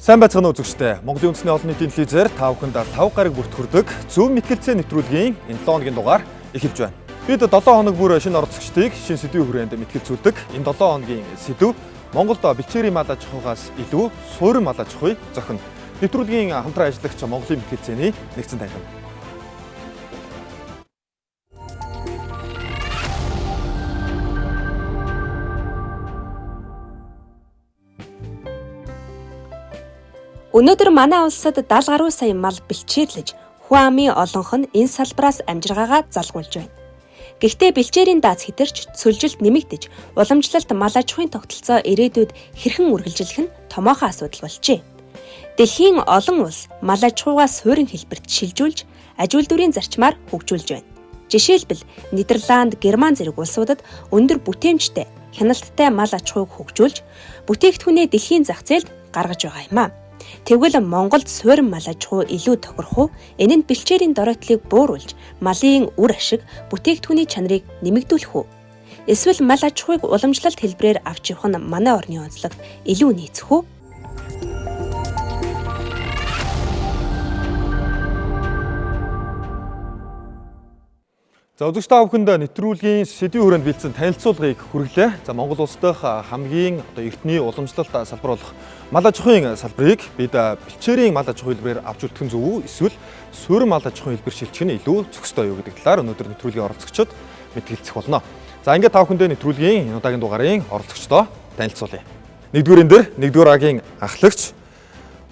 Сайн байцгаана уу үзэгчдээ. Монголын үндэсний олон нийтийн телевизээр та бүхэнд 5 гараг бүрт хүрдэг зөв мэтгэлцээ нэвтрүүлгийн энэ 7 хоногийн дугаар эхэлж байна. Бид 7 хоног бүр шинэ оролцогчдыг шинэ сэдвийн хүрээнд мэтгэлцүүлдэг. Энэ 7 хоногийн сэдв Монголд бэлчээрийн мал аж ахуйгаас илүү суурин мал аж ахуй зохино. Нэвтрүүлгийн хамтран ажиллагч Монголын мэтгэлцээний нэгдсэн танхим. Өнөөдөр манай улсад 70 гаруй сая мал бэлчээрлэж, хүн амын олонх нь энэ салбараас амжиргаагаа залгуулж байна. Гэхдээ бэлчээрийн дац хэтэрч, цөлжилт нэмэгдэж, уламжлалт мал аж ахуйн тогтолцоо ирээдүйд хэрхэн үргэлжлэх нь томоохон асуудал болжээ. Дэлхийн олон улс мал аж ахуйгаа суурин хэлбэрт шилжүүлж, аж үйлдвэрийн зарчмаар хөгжүүлж байна. Жишээлбэл Нидерланд, Герман зэрэг улсуудад өндөр бүтээмжтэй, хяналттай мал аж ахуйг хөгжүүлж, бүтээгдэхүүнээ дэлхийн зах зээлд гаргаж байгаа юм а. Тэгвэл Монголд суурин мал аж ахуй илүү тохирох уу? Энэ нь бэлчээрийн доройтлыг бууруулж, малын үр ашиг, бүтээгдэхүүний чанарыг нэмэгдүүлэх үү? Эсвэл мал аж ахуйг уламжлалт хэлбэрээр авч явах нь манай орны онцлогт илүү нийцэх үү? За үзэгч та бүхэнд нэвтрүүлгийн сэдвийн хүрээнд бэлдсэн танилцуулгыг хүргэлээ. За Монгол улс дахь хамгийн эртний уламжлалт салбар болох мал аж ахуйн салбарыг бид бэлчээрийн мал аж ахуй хэлбэрээр авч үлдэх нь зөв үү? Эсвэл суурин мал аж ахуйн хэлбэр шилжих нь илүү зохистой юу гэдэг талаар өнөөдөр нэвтрүүлгийн оролцогчид мэдгэлцэх болно. За ингээд та бүхэндээ нэвтрүүлгийн энэ удаагийн дугаарын оролцогчдоо танилцуулъя. Нэгдүгээр энэ нэгдүгээр агийн ахлагч,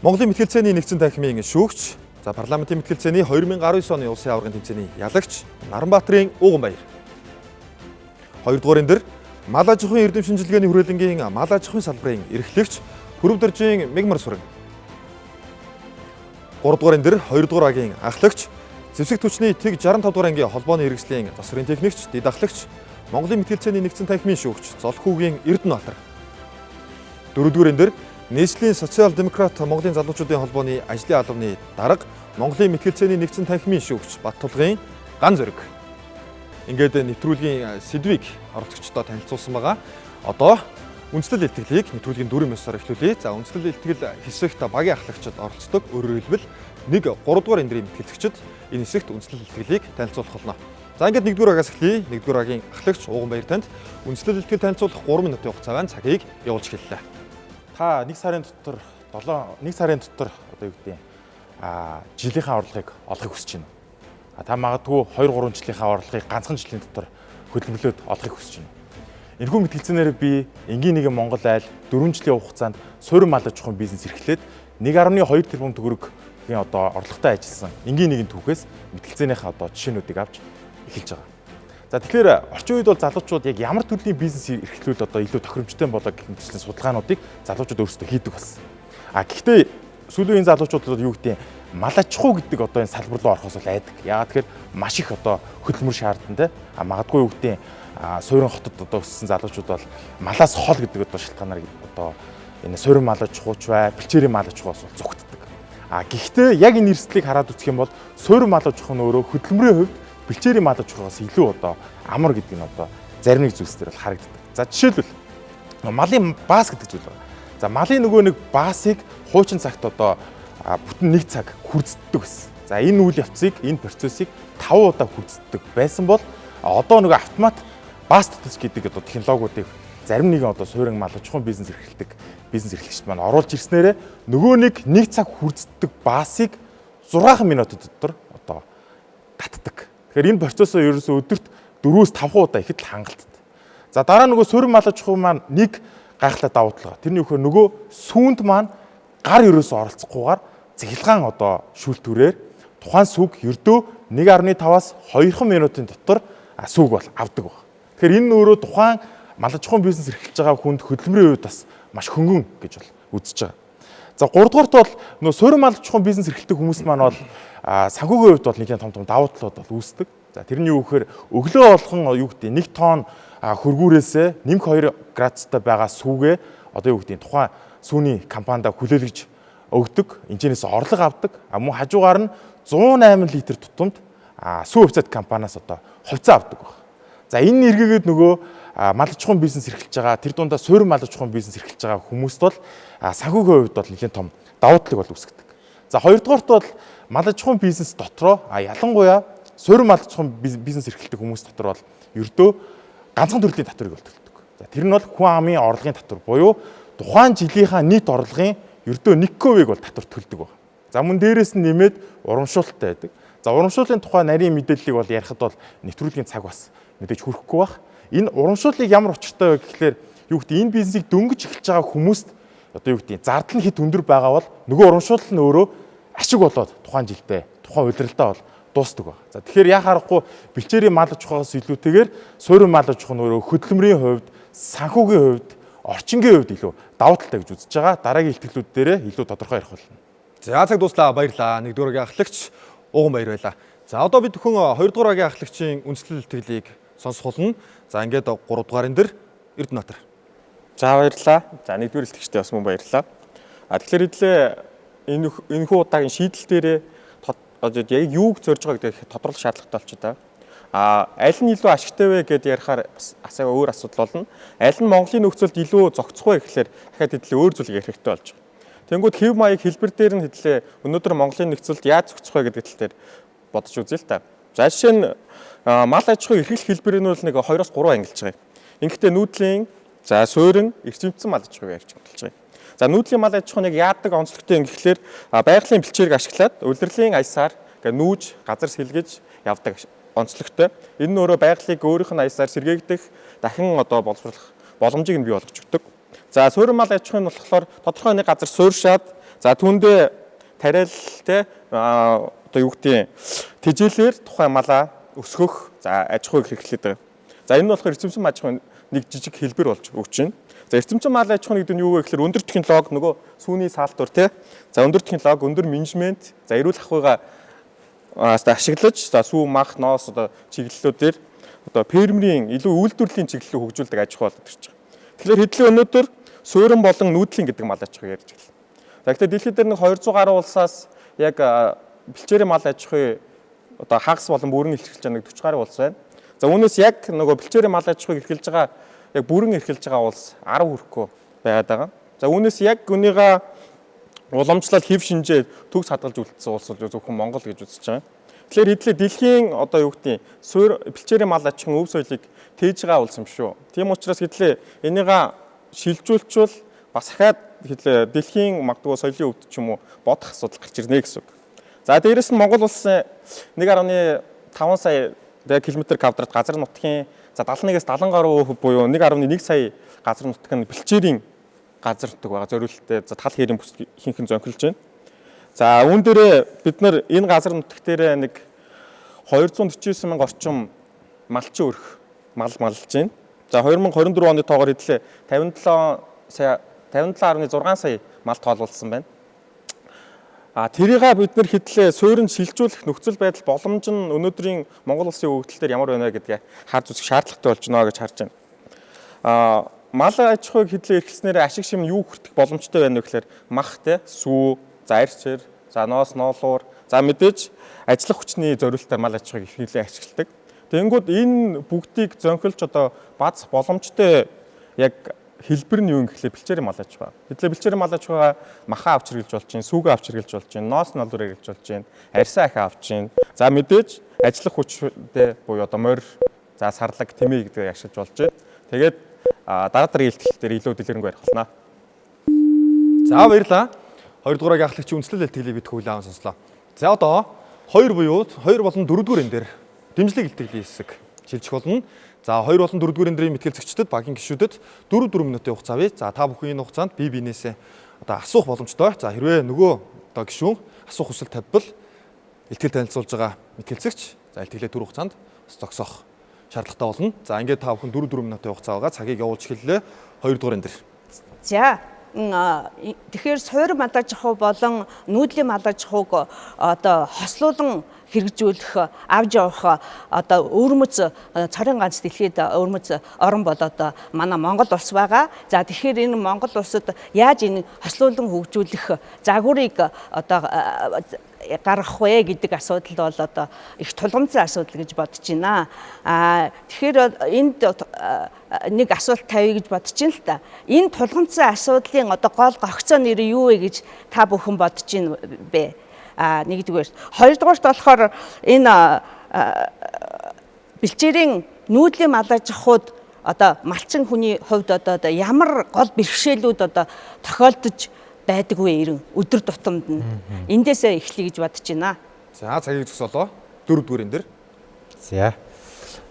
Монголын мэтгэлцээний нэгдсэн танхимын шүүгч, за парламентын мэтгэлцээний 2019 оны улсын аваргын тэмцээний ялагч Наранбаатарын Уган Баяр. Хоёрдугаар энэ мал аж ахуйн эрдэм шинжилгээний хүрээлэнгийн мал аж ахуйн салбарын эрхлэгч Хүрв Доржийн Мегмар Сүрэн. Гуравдугаар энэ 2 агийн ахлагч Зэвсэг түвшний Тэг 65 дугаар ангийн холбооны хэрэгслийн засварын техникч, дэд ахлагч Монголын мэтгэлцээний нэгдсэн танхимын шүүгч Золхүүгийн Эрдэнэбаатар. Дөрөвдүгээр энэ Нийслэлийн социал-демократ Монголын залуучуудын холбооны ажлын албаны дарга Монголын мэтгэлцээний нэгдсэн танхимын шүүгч Баттулгын Ган Зориг. Ингээд нэвтрүүлгийн сэдвийг оролцогчдод танилцуулсан байгаа. Одоо үндэслэл илтгэлийг нэвтрүүлгийн дөрвөн ёсоор эхлүүлье. За үндэслэл илтгэл хэсэгт багийн ахлагчид оролцдог. Өөрөөр хэлбэл 3 дугаар эндрийн мэтгэлцэгчид энэ хэсэгт үндэслэл илтгэлийг танилцуулах болно. За ингээд 1-р агаас эхлэе. 1-р агийн ахлагч Уган Баяр танд үндэслэл илтгэл танилцуулах 3 минутын хугацаагаар цагийг явуулж эхэллээ. Та 1 сарын дотор одоо юу гэдэг жилийнхаа орлогыг олохыг хүсэж байна. Та магадгүй 2-3 жилийнхаа орлогыг ганцхан жилийн дотор хөдөлмөрлөөд олохыг хүсэж байна. Энэхүү мэтгэлцээнээр би энгийн нэгэн Монгол айл 4 жилийн хугацаанд суурин мал аж ахуйн бизнес эрхлээд 1.2 тэрбум төгрөгийн орлоготой ажилласан энгийн нэгэн түүхээс мэтгэлцээнийхээ жишээнүүдийг авч эхэлж байгаа. За тэгэхээр орчин үед бол залуучууд яг ямар төрлийн бизнес эрхлүүл илүү тохиромжтой болоо гэх мэтчлэн судалгаануудыг залуучууд өөрсдөө хийдэг болсон. Гэхдээ сүүлийн залуучууд юу гэдэг мал аж ахуй гэдэг энэ салбар руу орохоос бол айдаг. Яагаад тэгэхээр маш их хөдөлмөр шаардлагатай. Магадгүй юу гэдэг суурин хотод өссөн залуучууд бол малаас хол гэдэг шалтгаанаар энэ суурин мал аж ахуйч бай, бэлчээрийн мал аж ахуйс бол зүгтдэг. Гэхдээ яг энэ эрсдлийг хараад үзэх юм бол суурин мал аж ахуй нь өөрөө хөдөлмөрийн хувьд бэлчээрийн мал аж ахуйгаас илүү амар гэдэг нь зарим нэг зүйлсээр бол харагддаг. За жишээлбэл малын баас гэдэг зүйл байна. За малын нөгөө нэг баасыг хуучин цагт бүтэн 1 цаг хүрддэг байсан. За энэ үйл явцыг, энэ процессыг 5 удаа хүрддэг байсан бол одоо нөгөө автомат баас татаж гэдэг технологиудыг зарим нэгэн суурин мал аж ахуйн бизнес эрхлэгчид маань оруулж ирснээрээ нөгөө 1 цаг хүрддэг баасыг 6 минутын дотор татдаг. Тэгэхээр энэ процессоо ерөөсөө өдөрт 4-5 удаа ихэд хангалттай. За дараа нөгөө суурин мал аж ахуй маань нэг гайхалтай давуу тал. Тэрний өгөхөөр нөгөө сүүнд маань гар ерөөсөө оролцохгүйгээр цахилгаан шүүлтүүрээр тухайн сүг ердөө 1.5-аас 2 минутын дотор сүг бол авдаг баг. Тэгэхээр энэ өөрөө тухайн мал аж ахуйн бизнес эрхэлж байгаа хүнд хөдөлмөрийн үед бас маш хөнгөн гэж бол үзэж байгаа. За 3 дугаарт бол нөгөө суурин мал аж ахуйн бизнес эрхэлдэг хүмүүс маань бол санхүүгийн хувьд бол нэгэн том давуу талууд бол үүсдэг. За тэрний юу гэхээр өглөө болгон 1 тонн хөргүүрээсээ нэмэх 2 градустай байгаа сүүгээ тухайн сүүний компанид хүлээлгэж өгдөг. Энэчнээс орлого авдаг. Мөн хажуугаар нь 108 литр тутамд сүү хувьцаат компаниас хувьцаа авдаг баг. За энэ эргээгээд нөгөө мал аж ахуйн бизнес эрхэлж байгаа, тэр дундаа суурин мал аж ахуйн бизнес эрхэлж байгаа хүмүүст бол санхүүгийн хувьд бол нэлээд том давуу талыг бол үүсгэдэг. За хоёрдугаарт бол мал аж ахуйн бизнес дотроо ялангуяа суурин мал аж ахуйн бизнес эрхэлдэг хүмүүс дотор бол ердөө ганцхан төрлийн татварыг бол төлдөг. За тэр нь бол хүн амын орлогын татвар буюу тухайн жилийнхаа нийт орлогын ердөө 1%-ийг бол татвар төлдөг байна. За мөн дээрээс нь нэмээд урамшуулалттай байдаг. За урамшууллын тухай нарийн мэдээллийг бол ярихад бол нэвтрүүлгийн цаг бас мэдээж хүрэхгүй байх. Энэ урамшууллыг ямар учиртай вэ гэхлээр юу гэдэг энэ бизнесийг дөнгөж эхэлж байгаа хүмүүст одоо юу гэдэг зардал нь хэд өндөр байгаа бол нөгөө урамшуулал нь өөрөө ашиг болоод тухайн жилдээ тухайн удирдалтаа бол дуустдаг байна. За тэгэхээр яа харахгүй бэлчээрийн мал аж ахуйгаас илүүтэйгээр суурин мал аж ахуй нь өөрөө хөдөлмөрийн хувьд, санхүүгийн хувьд, орчингийн хувьд илүү давуу талтай гэж үзэж байгаа. Дараагийн илтгэлүүд дээрээ илүү тодорхой ярих болно. За цаг дуслаа, баярлалаа. Нэгдүгээр ахлагч Уган баяр байлаа. За одоо бид зөвхөн хоёрдугаар ахлагчийн үндэслэл илтгэлийг сонсох болно. За ингээд 3 дугаарын дээр Эрдэнэбаатар. За баярлалаа. За нэгдүгээр илтгэгчтэй бас мөн баярлалаа. Тэгэхээр хэдлээ энэхүү удаагийн шийдэл дээрээ одоо яг юуг зорж байгаа гэдэг тодорлох шаардлагатай болчих та. Аль нь илүү ашигтай вэ гэдээ ярихаар асаа өөр асуудал болно. Аль нь Монголын нөхцөлд илүү зохицох вэ гэхлээр дахиад хэдлээ өөр зүйлийг ярих хэрэгтэй болж байгаа. Тэнгүүд хэв маяг хэлбэр дээр нь хэдлээ өнөөдөр Монголын нөхцөлд яаж зохицох вэ гэдэг тал дээр бодож үзье л та. За жишээ нь мал аж ахуйн эрхлэх хэлбэр нь бол нэг 2-3 ангилж байгаа юм. Ингээд нүүдлийн за суурин эрчимцэн мал аж ахуйг ярьж байгаа юм. За нүүдлийн мал аж ахуйг яадаг онцлогтой юм гэхлээр байгалийн бэлчээрийг ашиглаад улирлын аясаар нүүж газар сэлгэж явдаг онцлогтой. Энэ нь өөрөө байгалыг өөрийнх нь аясаар сэргээгдэх дахин одоо боловсруулах боломжийг нь бий болгож өгдөг. За суурин мал аж ахуйн болохоор тодорхой нэг газар суурьшаад за түүндээ тариалалтай одоо юу гэдэг тэжээлэр тухайн малаа өсгөх за аж ахуйг хэрэглээд байгаа. За энэ нь болохоор эрчимцэн мал аж ахуйн нэг жижиг хэлбэр болж өгч байна. За эрчимцэн мал аж ахуйн гэдэг нь юу вэ гэхээр өндөр технологи нөгөө сүүний саалтур тий. За өндөр технологи, өндөр менежмент, за эрүүл ахуйгаа ашиглаж за сүү мах ноос одоо чиглэлүүдээр одоо фермерийн илүү үйлдвэрлэлийн чиглэлийг хөгжүүлдэг аж ахуй болоод ирж байгаа. Тэгэхээр хэдлийн өнөөдөр суурин болон нүүдлийн гэдэг мал аж ахуйг ярьж байна. За гэхдээ дэлхийд дээр нэг 200 гаруй улсаас яг бэлчээрийн мал аж ахуй одоо хагас болон бүрэн эрхэлж байгаа нэг 40 гаруй улс байна. За үүнээс яг нөгөө бэлчээрийн мал аж ахуйг эрхэлж байгаа яг бүрэн эрхэлж байгаа улс 10 хүрэхгүй байгаад байгаа. За үүнээс яг үнийгээ уламжлал хэв шинжээ төгс хадгалж үлдсэн улс бол зөвхөн Монгол гэж үзэж байгаа. Тэгэхээр хэдлээ дэлхийн одоо юу гэдэг бэлчээрийн мал аж ахуйн өв соёлыг тээж байгаа улс юм шүү. Тийм учраас хэдлээ энийгээ шилжүүлчихвэл бас дахиад хэдлээ дэлхийн магадгүй соёлын өвд ч юм уу бодох асуудал гарч ирнэ гэсэн үг. За дээрэс нь Монгол улсын 1.5 сая км квадрат газар нутгийн за 71-ээс 70 гаруй буюу 1.1 сая газар нутаг нь бэлчээрийн газар нутаг байгаа зориулттай за тал хэрийн бүс ихэнх нь зөнхөлж байна. За үүн дээрээ бид нар энэ газар нутаг дээрээ нэг 249 мянга орчим малчин өрх мал малж байна. За 2024 оны тоогоор хэдлээ 57.6 сая мал тоолуулсан байна. Тэрийг бид нар хэдлээ суурин шилжүүлэх нөхцөл байдал боломж нь өнөөдрийн Монгол улсын хөгжил дээр ямар байна гэдгийг харж үзэх шаардлагатай болж байна гэж харж байна. Мал аж ахуйг хэдлээ эрхэлснээр ашиг шим юу хүртэх боломжтой байна вэ гэхээр мах те сүү, за арчир, за ноос ноолуур, за мэдээж ажиллах хүчний зориулалтаар мал аж ахуйг их хэдлээ ашигладаг. Тэгэнгүүт энэ бүгдийг зөнхөлж одоо бац боломжтой яг хэлбэр нь юу гэхлээр бэлчээрийн мал аж ахуй. Хэдлээ бэлчээрийн мал аж ахуйгаа махаа авч хэрглэж болж байна, сүүгээ авч хэрглэж болж байна, ноос ноолуур хэрглэж болж байна, арьсаа ахаа авч байна. За мэдээж ажиллах хүчтэй буюу одоо морь, за сарлаг, тэмээ гэдгийг ашиглаж болж байна. Тэгээд дараагийн илтгэл дээр илүү дэлгэрэнгүй ярих болно. За баярлалаа. Хоёрдугаарыг ахлагчийн үндэслэл илтгэлийг бид хүлээн сонслоо. За одоо 2 буюу 2 болон 4-р энэ дээр дэмжлэг илтгэлийн хэсэг шилжих болно. За 2 болон 4-р энэ дээр мэтгэлцэгчдэд багийн гишүүдэд 4 минутын хугацаа авъя. За та бүхэн энэ хугацаанд бие биенээсээ одоо асуух боломжтой. За хэрвээ нөгөө одоо гишүүн асуух хүсэл тавьбал илтгэл танилцуулж байгаа мэтгэлцэгч за илтгэлээ төр хугацаанд бас зогсоох шаардлагатай болно. За ингээд та бүхэн 4 минутын хугацаа байгаа. Цагийг явуулж эхэллээ. 2-р энэ дээр. За тэгэхээр суурин мал аж ахуй болон нүүдлийн мал аж ахуйг одоо хослуулан хэрэгжүүлэх, авж явах одоо өвөрмөц цорын ганц дэлхийд өвөрмөц орн бол одоо манай Монгол улс байгаа. За тэгэхээр энэ Монгол улсад яаж энэ хослуулан хөгжүүлэх загварыг одоо гаргах вэ гэдэг асуудал бол одоо их тулгамдсан асуудал гэж бодож байна. Тэгэхээр энд нэг асуулт тавья гэж бодож байна л та. Энэ тулгамдсан асуудлын одоо гол гогцоо нэр юу вэ гэж та бүхэн бодож байна бэ? Нэгдүгээр. Хоёрдугаарт болохоор энэ бэлчээрийн нүүдлийн мал аж ахуйд одоо малчин хүний хувьд одоо ямар гол бэрхшээлүүд одоо тохиолдож байдаг вэ ерөн өдөр тутамд нь эндээсээ эхлэе гэж бодож байна. За цагийг зогсоолоо. 4-р энэ дэр. За.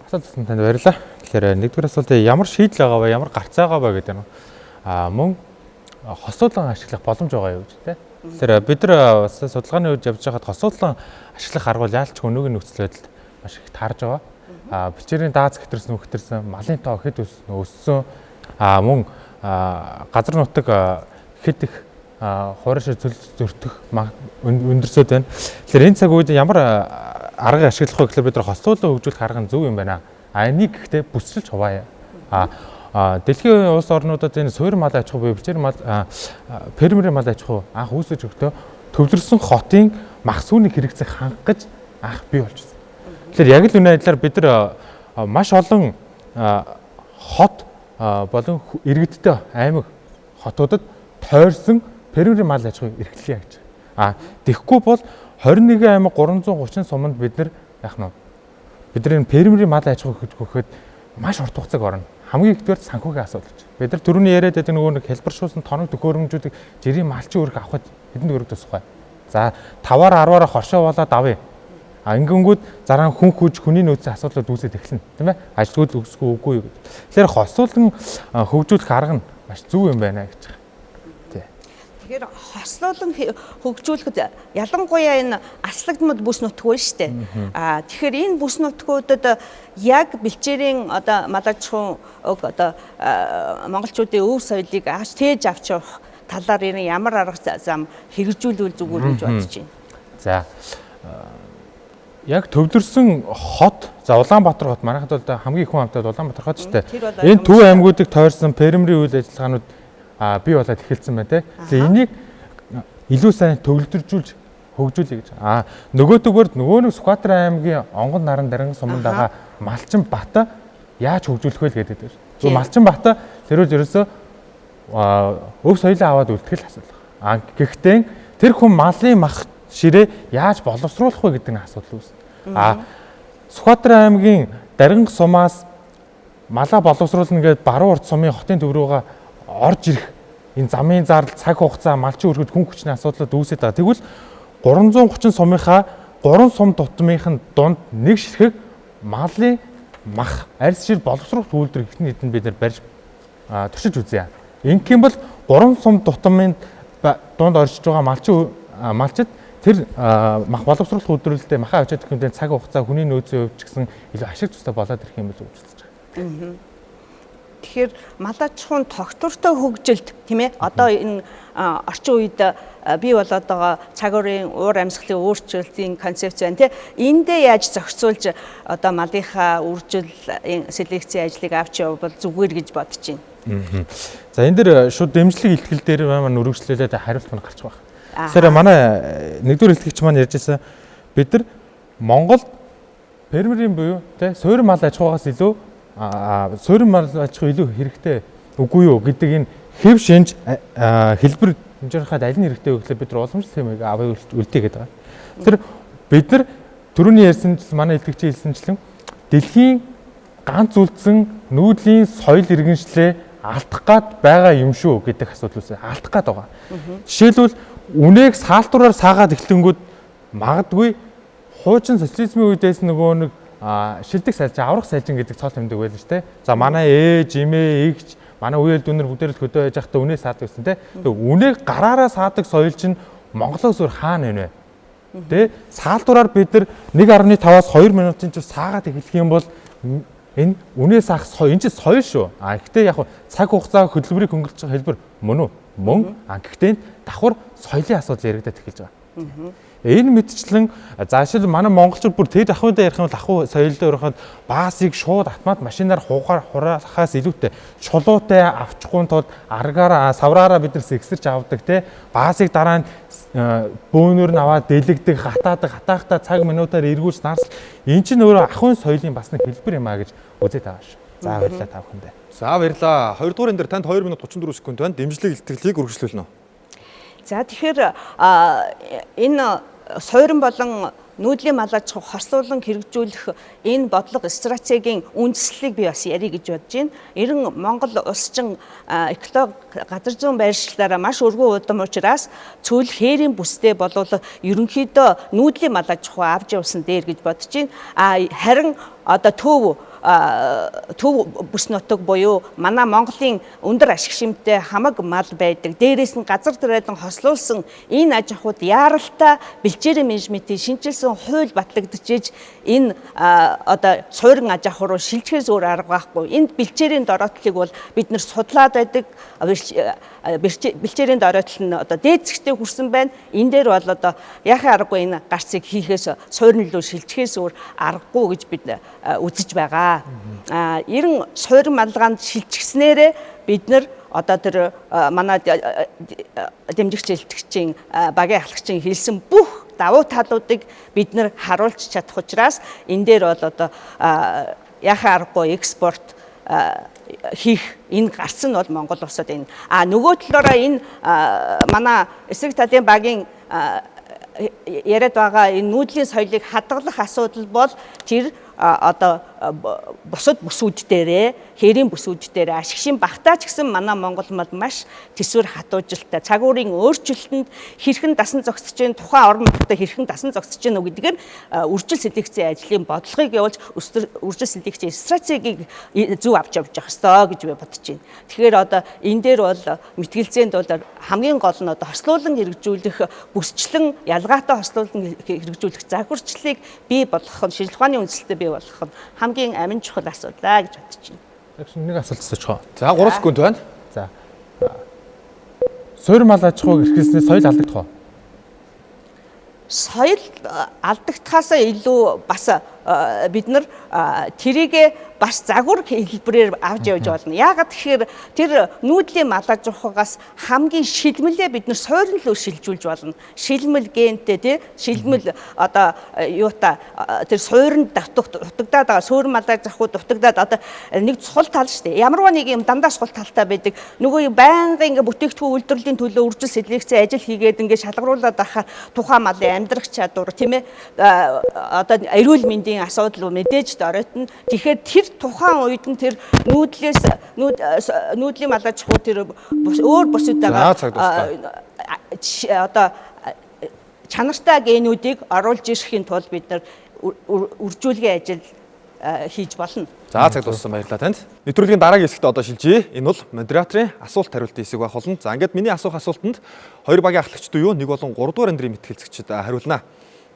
Асуултанд танд баярлалаа. Тэгэхээр нэгдүгээр асуулт ямар шийдэл байгаа вэ? Ямар гарц байгаа вэ гэдэг нь мөн хослуулан ашиглах боломж байгаа юу гэж тэ. Тэгэхээр бид нар бас судалгааны үед явж байхад хослуулан ашиглах арга бол яалч өнөөгийн нөхцөл байдалд маш их таарж байгаа. Бэлчээрийн дааз хэтэрсэн, малын тоо хэд өссөн, мөн газар нутаг хэд их хуурайшаа зөртөх өндөрсөд байна. Тэгэхээр энэ цаг үед ямар арга ашиглах вэ гэхээр бид нар хослуулан хөгжүүлэх арга нь зөв юм байна. Энийг гэхдээ бүсчилж хуваая. Дэлхийн улс орнуудад энэ суурь мал аж ахуй, бэлчээр мал, фермерийн мал аж ахуй анх үүсэж өгдөө төвлөрсөн хотын мах сүүнийг хэрэгцээг хангаж анх бий болчихсон. Тэгэхээр яг л үнэ адилаар бид нар маш олон хот болон иргэдтэй аймаг хотуудад тойрсон фермерийн мал аж ахуй эрхлэе гэж. Тэгэхгүй бол 21 аймаг 330 суманд бид нар яах нь бид нар энэ фермерийн мал аж ахуй хөгжөхөд маш урт хугацааг орно. Хамгийн ихэдгээр санхүүгийн асуудал гэж. Бид нар түрүүний яриад байдаг нөгөө нэг хэлбэршүүлсэн тоног төхөөрөмжүүдийг жирийн малчин өрг авахд хэдэн төгрөг тусах вэ? За 5-аар 10-аар хоршоо болоод авъя. Ингэнгүүт заран хүн хүч хүний нөөцийн асуудлууд үүсэж эхэлнэ, тийм ээ? Ажилгүйд өгсгүй үгүй юу гэдэг. Тэгэхээр хослуулан хөгжүүлэх арга нь маш зөв юм байна гэж. Тэгэхээр хослуулан хөгжүүлэхэд ялангуяа энэ аслагдмал бүс нутггүй шүү дээ. Тэгэхээр энэ бүс нутгуудад яг бэлчээрийн одоо мал аж ахуйн одоо монголчуудын өв соёлыг тээж авч явах талаар ямар арга зам хэрэгжүүлвэл зүгээр гэж бодож байна. За яг төвлөрсөн хот, за Улаанбаатар хот манайхад бол хамгийн их хүн амтад Улаанбаатар хот шүү дээ. Энэ төв аймагуудыг тойрсон фермерийн үйл ажиллагаанууд бий болоод эхэлсэн байна те. За энийг илүү сайн төвлөржүүлж хөгжүүлье гэж. Нөгөө төгөөрд нөгөө нэг Сүхбаатар аймгийн Онгон наран дарин суманд байгаа Малчин Бат яаж хөгжүүлэх вэ гэдэг. Зөв Малчин Бат тэрүүл ерөөсөө өв соёлоо аваад үлтгэл асуудал. Гэхдээ тэр хүн малын мах ширээ яаж боловсруулах вэ гэдэг нь асуудал үүснэ. Сүхбаатар аймгийн дарин сумаас малаа боловсруулна гэдэг баруун урд сумын хотын төв рүүгээ орж ирэх энэ замын зардал, цаг хугацаа, малчин өргөд хүн хүчний асуудлууд үүсэж байгаа. Тэгвэл 330 сумынхаа 3 сум тутмынхын дунд нэг ширхэг малын мах арьс шир боловсруулах үйлдвэр ихний хэдэн бид нар барьж туршиж үзье. Ингэхийн бол 3 сум тутмын дунд оршиж байгаа малчид тэр мах боловсруулах үйлдвэрлэлтэй махаа авчиж өгөх юм цаг хугацаа хүний нөөцийн хувьд ч гэсэн илүү ашиг тустай болоод ирэх юм бол үзүүлж байгаа. Тэгэхээр мал аж ахуйн тогтвортой хөгжилт тийм ээ одоо энэ орчин үед бий болоод байгаа цагуурын уур амьсгалын өөрчлөлтийн концепц байна тийм эндээ яаж зохицуулж одоо малынхаа үржиллийн селекцийн ажлыг авч явбал зүгээр гэж бодож байна. За энэ дэр шууд дэмжлэг ихтгэл дээр маань өргөжлөлөөд хариулт маань гарч байгаа. Тэгэхээр манай нэгдүгээр ихтгэгч маань ярьжсэн бид нар Монголд фермерийн буюу тийм суурь мал аж ахуйгаас илүү суурь мал аж ахуй илүү хэрэгтэй үгүй юу гэдэг энэ хэв шинж хэлбэр хэмжээнийхад аль нь хэрэгтэй вэ гэхлээр бид нар уламжлалт хэмээг аваа үлдээ гэдэг байгаа. Тэр бид нар түрүүний ярьсанчлан манай илтгэгчийн хэлсэнчлэн дэлхийн ганц үлдсэн нүүдлийн соёл иргэншлээ алдах гад байгаа юм шүү гэдэг асуудал үүсээ алдах гад байгаа. Жишээлбэл үнээг саалтураар саагаад эхлэнгүүд магадгүй хуучин социализмын үедээс нөгөө нэг шилдэг сайлж аврах сайлжин гэдэг цол тэмдэг байлаа шүү дээ. За манай ээж, эмээ, эгч, манай үеэл дүүнэр бүгдээр л хөдөө байж байхдаа үнээ саадаг гэсэн те. Тэг үнээг гараараа саадаг соёл чинь Монголоос өөр хаана вэ? Тэ саалтураар бид нар 1.5-аас 2 минутын ч саагаад эхлэх юм бол энэ үнээ саах соёл энэ чинь соёл шүү. Гэхдээ яг цаг хугацаа хөдөлмөрийг хөнгөлж байгаа хэлбэр мөн үү? Мөн. Гэхдээ давхар соёлын асуудал яригдаад эхэлж байгаа. Энэ мэдчлэн заашил манай монголчууд бүр тэд ахуйдаа ярих юм бол ахуй соёлдоо өрөхөд баасыг шууд автомат машинаар хураахаас илүүтэй чулуутай авчихгүй тулд аргаараа савраараа бид нар сэгсэрч авдаг те баасыг дараа нь бөөнөр нь аваад дэлгдэг хатаахта цаг минутаар эргүүлж нарс эн чинь өөрөө ахуйн соёлын бас нэг хэлбэр юм а гэж үзээд байгаа шүү. За баярлалаа та бүхэндээ. За баярлалаа. 2 дугаар энэ дээр танд 2 минут 34 секунд байна. Дэмжлэг илтгэлийг үргэлжлүүлнэ. За тэгэхээр энэ суурин болон нүүдлийн мал аж ахуйг хослуулан хэрэгжүүлэх энэ бодлого стратегийн үндэслэлийг би бас ярих гэж бодож байна. Ерөн Монгол улсчин экологи газар зүйн байршлаараа маш өргөн удам учраас цөөл хээрийн бүстэй болвол ерөнхийдөө нүүдлийн мал аж ахуй авч явсан дээр гэж бодож байна. Харин одоо төв бүс нутаг буюу манай Монголын өндөр ашиг шимтэй хамаг мал байдаг. Дээрээс нь газар тариадан хослуулсан энэ аж ахуйд яаралтай бэлчээрийн менежментийн шинжилсэн хууль батлагдчихэж энэ одоо суурин аж ахуй руу шилжихээс өөр арга байхгүй. Энд бэлчээрийн дороотлыг бол бид нар судлаад байдаг. Бэлчээрийн дороотлол нь одоо дээд зэгтээ хүрсэн байна. Энэ дээр бол одоо яхаа аргагүй энэ гарцыг хийхээс суурин руу шилжихээс өөр аргагүй гэж бид үзэж байгаа. Ерөн суурин малгаанд шилжчихснээрээ бид нар одоо тэр манай дэмжигч элтгэгчийн багийн ахлагчийн хэлсэн бүх давуу талуудыг бид нар харуулж чадах учраас энэ дээр бол одоо яхаа аргагүй экспорт хийх энэ гарц нь бол Монгол улсад энэ. Нөгөө талаараа энэ манай эсрэг талын багийн яриад байгаа энэ нүүдлийн соёлыг хадгалах асуудал бол тэр одоо бусад бүсүүд дээрээ хээрийн бүсүүд дээрээ ашиг шин багтаач гэсэн манай Монгол мал маш төсвөр хатуужилттай цаг уурын өөрчлөлтөнд хэрхэн дасан зогсож байна, тухайн орон нутагта хэрхэн дасан зогсож байна гэдгээр үржил селекцийн ажлын бодлогыг явуулж үржил селекцийн стратегийг зөв авч явж явах ёстой гэж би бодож байна. Тэгэхээр одоо энэ дээр бол мэтгэлзээнд бол хамгийн гол нь одоо хослуулан хэрэгжүүлэх бүсчлэн ялгаатай хослуулан хэрэгжүүлэх загварчлалыг бий болгох нь шинжилгээ ухааны үндэслэлтэй бий болгох нь хамгийн амин чухал асуудал гэж бодож байна. Нэг асуулт асууж байгаа. За 3 секунд байна. За. Суурин мал аж ахуйг эрхлэснээр соёл алдагдах уу? Соёл алдагдахаас илүү бас бид нар тэрийг бас загвар хэлбэрээр авч явж болно. Яагаад тэгэхээр тэр нүүдлийн мал аж ахуйгаас хамгийн шилмэлээ бид нар суурин руу шилжүүлж болно. Шилмэл гентэй тий шилмэл одоо юута тэр суурин дутагдаад байгаа суурин мал аж ахуй дутагдаад одоо нэг сул тал шүү дээ. Ямарваа нэг юм дандаа сул талтай байдаг. Нөгөө байнга ингээ бүтээгдэхүүн үйлдвэрлэлийн төлөө үржил селекцийн ажил хийгээд ингээ шалгаруулад байхаар тухайн малын амьдрах чадвар тийм ээ одоо эрүүл мэндийн асуудал мэдээж доройтно. Тэгэхээр тэр тухайн үед нь тэр нүүдлийн мал аж ахуй тэр өөр бусуудаа одоо чанартай генүүдийг оруулж ирэхийн тулд бид нар үржүүлгийн ажил хийж болно. За цаг дууссан, баярлалаа танд. Нэвтрүүлгийн дараагийн хэсэгт одоо шилжье. Энэ бол модераторын асуулт хариултын хэсэг байх болно. За ингээд миний асуух асуултанд 2 багийн ахлагчд юу 1 болон 3 дугаар эндрийн мэтгэлцэгчид хариулна.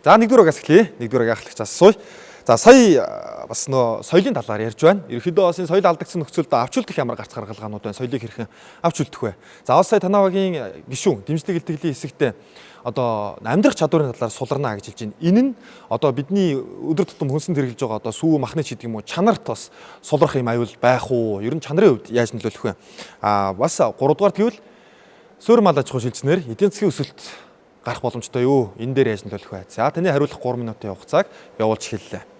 За 1 дугаараас эхлэе. 1 дугаагийн ахлагч асууя. За сая бас нөө соёлын талаар ярьж байна. Ерөнхийдөө бас энэ соёл алдагдсан нөхцөлд авч үлдэх ямар гарц гаргалгаанууд байна? Соёлыг хэрхэн авч үлдэх вэ? За бас сая танаа багийн гишүүн дэмжлэг илтгэлийн хэсэгтээ одоо амьдрах чадварын талаар суларна гэж хэлж байна. Энэ нь одоо бидний өдөр тутам хүнсэнд хэрэгжилж байгаа одоо сүү махны ч гэдэг юм уу чанарт бас сулрах юм аюул байх уу? Ер нь чанарын хувьд яаж нөлөөлөх вэ? Бас 3 дугаар гэвэл суурин мал аж ахуй шилжснээр эдийн засгийн өсөлт гарах боломжтой юу? Энэ дээр яаж нөлөөлөх вэ? За таны хариулах 3 минутын хугацааг явуулж хэллээ.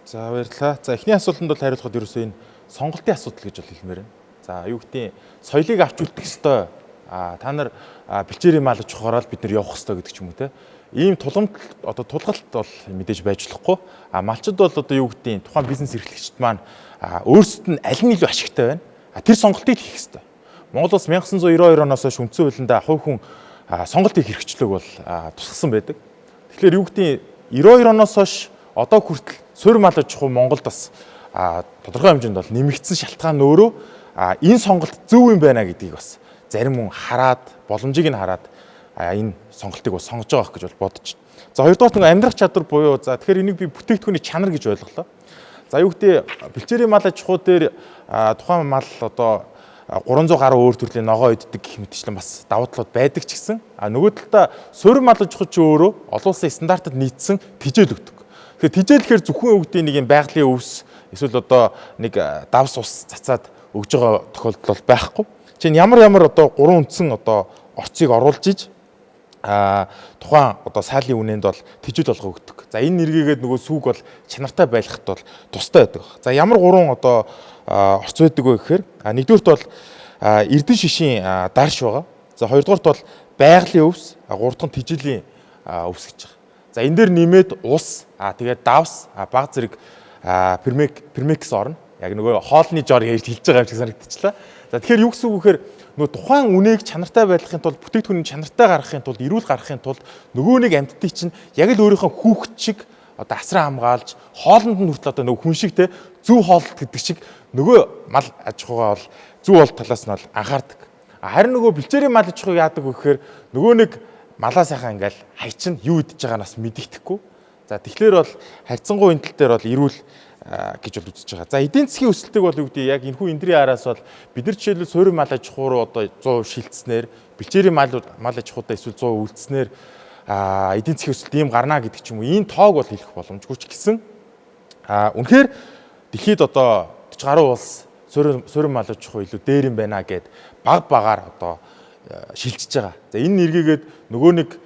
За баярлалаа. За эхний асуултанд бол хариулахад ерөөсөө энэ сонголтын асуудал гэж бол хэлмээр байна. За юу гэдэг соёлыг авч үлдэх ёстой. Та нар бэлчээрийн мал аж ахуйгаар бид нар явах ёстой гэдэг ч юм уу те. Ийм тулгамд одоо тулгалт бол мэдээж байж болохгүй. Малчид бол одоо юу гэдэг тухайн бизнес эрхлэгчид маань өөрсдөд нь аль нь илүү ашигтай байна. Тэр сонголтыг хийх ёстой. Монгол улс 1992 оноос хойш үндсэн хуулиндаа хувь хүн сонголтыг хэрэгжүүлэг бол тусгасан байдаг. Тэгэхээр юу гэдэг 92 оноос хойш одоо хүртэл суурин мал аж ахуй Монголд бас тодорхой хэмжээнд бол нэмэгдсэн шалтгаан нь өөрөө энэ сонголт зөв юм байна гэдгийг бас зарим хүн хараад боломжийг нь хараад энэ сонголтыг бас сонгож байгаа гэж бол бодож байна. За хоёрдугаар нь амьдрах чадвар буюу за тэгэхээр энийг би бүтээгдэхүүний чанар гэж ойлголоо. За юу гэдэг бэлчээрийн мал аж ахуй дээр тухайн мал одоо 300 гаруй өөр төрлийн ногоо иддэг гэх мэтчлэн бас давуу талууд байдаг ч гэсэн нөгөө талдаа суурин мал аж ахуйч өөрөө олон улсын стандартад нийцсэн тижэл өгдөг. Тэгэхээр тижээлэхээр зөвхөн өгдөг нэг юм байгалийн өвс эсвэл одоо нэг давс ус цацаад өгж байгаа тохиолдол бол байхгүй. Чинь ямар одоо 3 үндсэн одоо орцыг оруулж иж тухайн одоо сайлын үнэнд бол тижэл болгоо өгдөг. За энэ нэргийгээд нөгөө сүг бол чанартай байлгахад бол тустай байдаг. За ямар 3 одоо орц байдаг вэ гэхээр нэгдүгürt бол эрдэн шишийн дарш байгаа. За хоёрдугаарт бол байгалийн өвс, гуравдугаар нь тижлийн өвс гэж байгаа. За энэ дээр нэмээд ус, тэгээд давс, баг зэрэг пермекс орно. Яг нөгөө хоолны жор ярьж хэлж байгаа юм шиг санагдчихлаа. За тэгэхээр юу гэсэн үг вэхээр нөгөө тухайн үнэийг чанартай байлгахын тулд бүтээгдэхүүнийг чанартай гаргахын тулд эрүүл гаргахын тулд нөгөө нэг амьтдыг чинь яг л өөрийнхөө хүүхэд шиг одоо асран хамгаалж хоолнд нь хүртэл одоо нөгөө хүн шиг те зөв хоолт гэдэг шиг нөгөө мал аж ахуйгаа бол зөв бол талаас нь бол анхаардаг. Харин нөгөө бэлчээрийн мал аж ахуй яадаг вэ гэхээр нөгөө нэг малаа сайхан ингээл хайчин юу идэж байгаа нас мэдэгдэхгүй. За тэгэхээр бол харьцангуй энэ тал дээр бол эрүүл гэж бол үзэж байгаа. За эдийн засгийн өсөлтийг бол юу гэдэг яг энэхүү эндрийн араас бол бид нар жишээлбэл суурин мал аж ахуй руу одоо 100% шилжснээр бэлчээрийн мал аж ахуйдаа эсвэл 100% үлдснээр эдийн засгийн өсөлт ийм гарна гэдэг ч юм уу энэ тоог бол хэлэх боломжгүй ч гэсэн үнэхээр дэлхийд одоо 40 гаруй улс суурин мал аж ахуй илүү дээр юм байна гэд баг багаар одоо шилжиж байгаа. За энэ нэргийгээд нөгөө нэг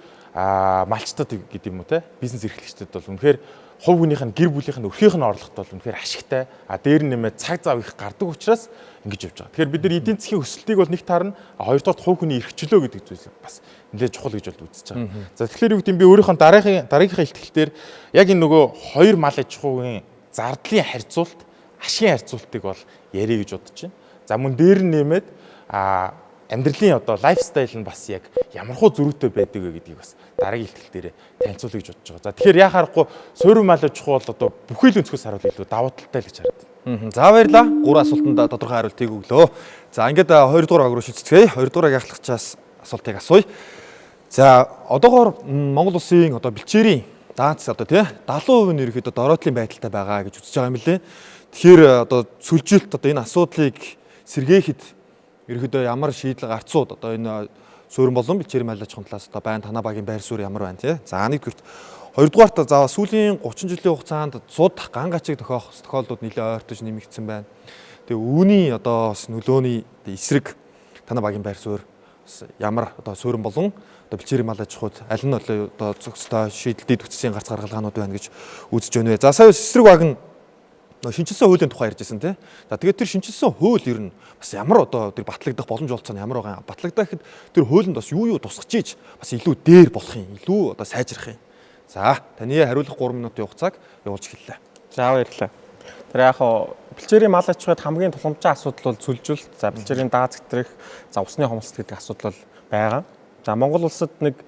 малчтад гэдэг юм уу те бизнес эрхлэгчдэд бол үнэхээр хувь хүнийх нь гэр бүлийнх нь өрхийнх нь орлогот бол үнэхээр ашигтай. Дээр нь нэмээд цаг зав их гардаг учраас ингэж явж байгаа. Тэгэхээр бид нар эдийн засгийн өсөлтийг бол нэг таарна, хоёрдугаар хувь хүний эрхчлөө гэдэг зүйл бас нэлээд чухал гэж бол үзэж байгаа. За тэгэхээр юу гэдэг нь би өөрийнхөө дараагийнхаа илтгэлээр яг энэ нөгөө хоёр мал аж ахуйн зардлын харьцуулт, ашигын харьцуултыг бол ярих гэж бодож байна. За мөн дээр нь нэмээд амьдралын одоо лайфстайл нь бас яг ямархуу зөрүүтэй байдаг вэ гэдгийг бас дараагийн илтгэл дээр танилцуулъя гэж бодож байгаа. За тэгэхээр яхаарахгүй суурин мал аж ахуй бол одоо бүхий л өнцгөөс харуул илүү давуу талтай л гэж харагдана. За баярлаа. 3 асуултанд тодорхой хариултыг өглөө. За ингээд 2 дугаар агруу шилжцгээе. 2 дугаарыг ахлагчаас асуултыг асууя. За одоогоор Монгол улсын одоо бэлчээрийн даанц одоо тий 70% нь ерөөхдөө дороотлын байдалтай байгаа гэж үзэж байгаа юм лээ. Тэгэхээр одоо сүлжилт одоо энэ асуудлыг сэргээхэд ерөөхдөө ямар шийдэл гарцууд одоо энэ суурин болон бэлчээрийн мал аж ахуйн талаас одоо байна танаа багийн байр суурь ямар байна тий. За нэгдүгürt хоёрдугаарт за сүүлийн 30 жилийн хугацаанд цууд ган гачиг тохиох тохиолдлууд нэлээд ойртож нэмэгдсэн байна. Тэгээ үүний одоо бас нөлөөний эсрэг танаа багийн байр суурь ямар одоо суурин болон одоо бэлчээрийн мал аж ахуйд аль нь одоо зөвхөстэй шийдэлтийн төгссөн гарц гаргалгаанууд байна гэж үзэж байна вэ. За сая эсрэг баг нь шинжилсэн хуулийн тухай ярьжсэн тий. За тэгээд тэр шинжилсэн хууль ер нь бас ямар одоо тэр батлагдах боломж олцоо ямар байгаа юм. Батлагдах гэхэд тэр хуулинд бас юу тусгаж ийж бас илүү дээр болох юм, илүү одоо сайжрах юм. За таны хариулах 3 минутын хугацааг явуулж эхэллээ. За баярлалаа. Тэр яг бэлчээрийн мал аж ахуйд хамгийн тулгамдсан асуудал бол сүлжилт, за бэлчээрийн дааз гэтрэх, за усны хомсдол гэдэг асуудал бол байгаа. За Монгол улсад нэг